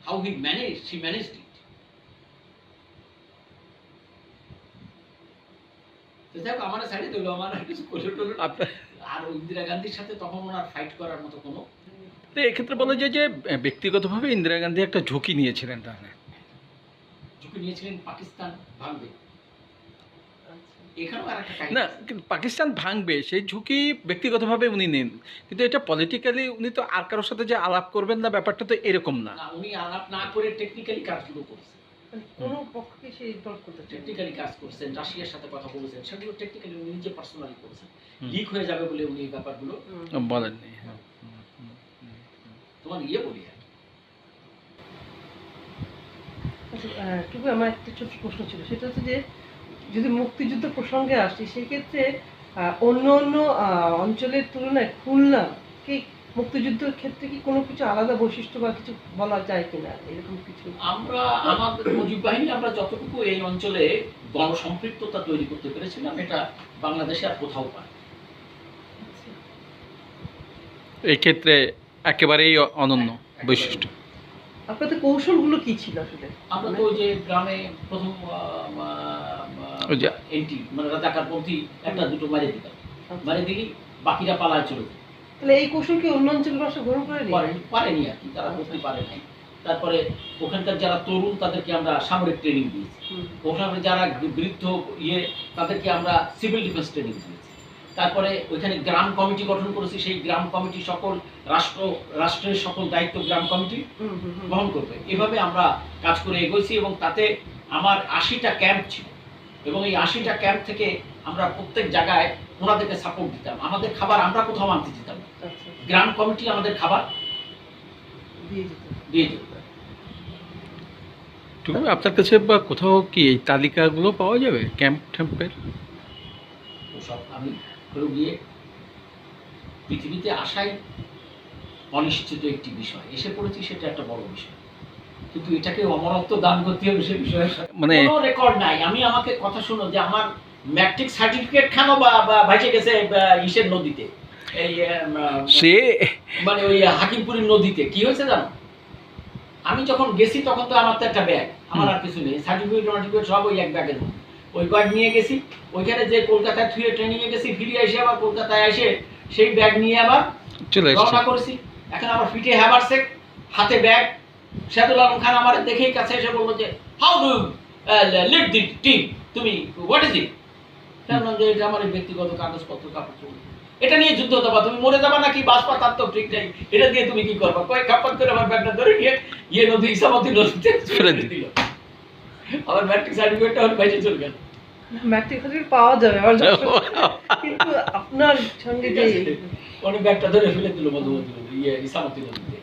how he managed it. দেখো আমার সাইডে দিল, আমার কিছু করে টলো, আর ইন্দিরা গান্ধীর সাথে তখন ওনার ফাইট করার মতো কোনো। তো এক্ষেত্রে বলা যায় যে ব্যক্তিগতভাবে ইন্দিরা গান্ধী একটা ঝুঁকি নিয়েছিলেন, তাহলে ঝুঁকি নিয়েছিলেন পাকিস্তান ভাঙবে। এখানেও আর একটা না, কিন্তু পাকিস্তান ভাঙবে সেই ঝুঁকি ব্যক্তিগতভাবে উনি নেন, কিন্তু এটা পলিটিক্যালি উনি তো আর কারোর সাথে যে আলাপ করবেন না, ব্যাপারটা তো এরকম না। উনি আলাপ না করে টেকনিক্যালি কাজগুলো করছেন, কোনো পক্ষকে সে ইনভলভ করতে চায় না। টেকনিক্যালি কাজ করছেন, রাশিয়ার সাথে কথা বলেছেন, সেগুলো টেকনিক্যালি উনি নিজে পার্সোনালি করেছেন। লিক হয়ে যাবে বলে উনি এই ব্যাপারগুলো বলেননি। হ্যাঁ, তোমার ইয়ে বলি আর কি। আচ্ছা, টুকু আমার একটা ছোট্ট প্রশ্ন ছিল, সেটা হচ্ছে যে যদি মুক্তিযুদ্ধ প্রসঙ্গে আসি, সেক্ষেত্রে অন্য অন্য অঞ্চলের তুলনায় খুলনাকে মুক্তিযুদ্ধের ক্ষেত্রে কি কোনো কিছু আলাদা বৈশিষ্ট্য বা কিছু বলা যায় কিনা, এরকম কিছু? আমরা আমাদের মুজিব বাহিনী আমরা যতটুকু এই অঞ্চলে গণসম্পৃক্ততা তৈরি করতে পেরেছিলাম, এটা বাংলাদেশে আর কোথাও পাই। এই ক্ষেত্রে একেবারেই অনন্য বৈশিষ্ট্য। আপনাদের কৌশলগুলো কি ছিল আসলে? আমরা তো ওই যে গ্রামে প্রথম ওই যে এন্টি মানে রাজাকারপন্থী একটা দুটো মারে দিতাম, মারে দিলি বাকিরা পালায় চলে যেত। তাহলে এই কৌশল কি অন্য অঞ্চলের ভাষা গ্রহণ করেনি? পারেনি আর কি, তারা করতে পারে নাই। তারপরে ওখানকার যারা তরুণ তাদেরকে আমরা সামরিক ট্রেনিং দিয়েছি, ওখানে যারা বৃদ্ধ তাদেরকে আমরা সিভিল ডিফেন্স ট্রেনিং দিয়েছি। তারপরে ওইখানে গ্রাম কমিটি গঠন করেছি, সেই গ্রাম কমিটি সকল রাষ্ট্রের সকল দায়িত্ব গ্রাম কমিটি বহন করবে। এভাবে আমরা কাজ করে এগোইছি, এবং তাতে আমার 80টা ক্যাম্প ছিল, এবং এই 80টা ক্যাম্প থেকে আমরা প্রত্যেক জায়গায় ওনাদেরকে সাপোর্ট দিতাম। আমাদের খাবার আমরা কোথাও আনতে দিতাম না, গ্রাম কমিটি আমাদের খাবার দিয়ে যেত। আপনার কাছে বা কোথাও কি এই তালিকাগুলো পাওয়া যাবে ক্যাম্প ট্যাম্পের? ওসব আমি গিয়ে পৃথিবীতে আসাই অনিশ্চিত একটি বিষয়, এসে পড়েছি সেটা একটা বড় বিষয়, কিন্তু এটাকে অমরত্ব দান করতে হবে সে বিষয়ে মানে কোনো রেকর্ড নাই। আমাকে কথা শোনো যে আমার ম্যাট্রিক সার্টিফিকেট খানো বা ভাইসে গেছে ইসের নদীতে, এই সে মানে ওই হাকিমপুরের নদীতে। কি হয়েছে জানো, আমি যখন গেছি তখন তো আমার তো একটা ব্যাগ, আমার আর কিছু নেই, সার্টিফিকেট সব ওই এক ব্যাগের মধ্যে, ওই ব্যাগ নিয়ে গেছি। ওইখানে যে কলকাতায় থুয়ে ট্রেনিং এ গেছি, ফিরে এসে আবার কলকাতায় এসে সেই ব্যাগ নিয়ে আবার চলে এসছে। রওনা করেছি। এখন আমার পিঠে হ্যাভারসেক, হাতে ব্যাগ। শাহদুল আলম খান আমার দেখেই কাছে এসে বললো যে how do lead the team, তুমি হোয়াট ইজ ইট? বললাম যে এটা আমার ব্যক্তিগত কাগজপত্র কাপড়, এটা নিয়ে যুদ্ধ দেবা, তুমি মরে যাবা নাকি বাঁচবা তার তো ঠিক নেই, এটা দিয়ে তুমি কি করবা? কয়েক খাপ্পাত করে আমার ব্যাগটা ধরে নিয়ে নদী ইসামতি নদীতে ফেলে দিল। আমার ম্যাট্রিক সার্টিফিকেটটা আমার বাইরে চলে গেল। ম্যাট্রিক সার্টিফিকেট পাওয়া যাবে আমার কিন্তু আপনার সঙ্গে যে অনেক ব্যাগটা ধরে ফেলে দিল মধুমতি নদী, ইসামতি নদীতে।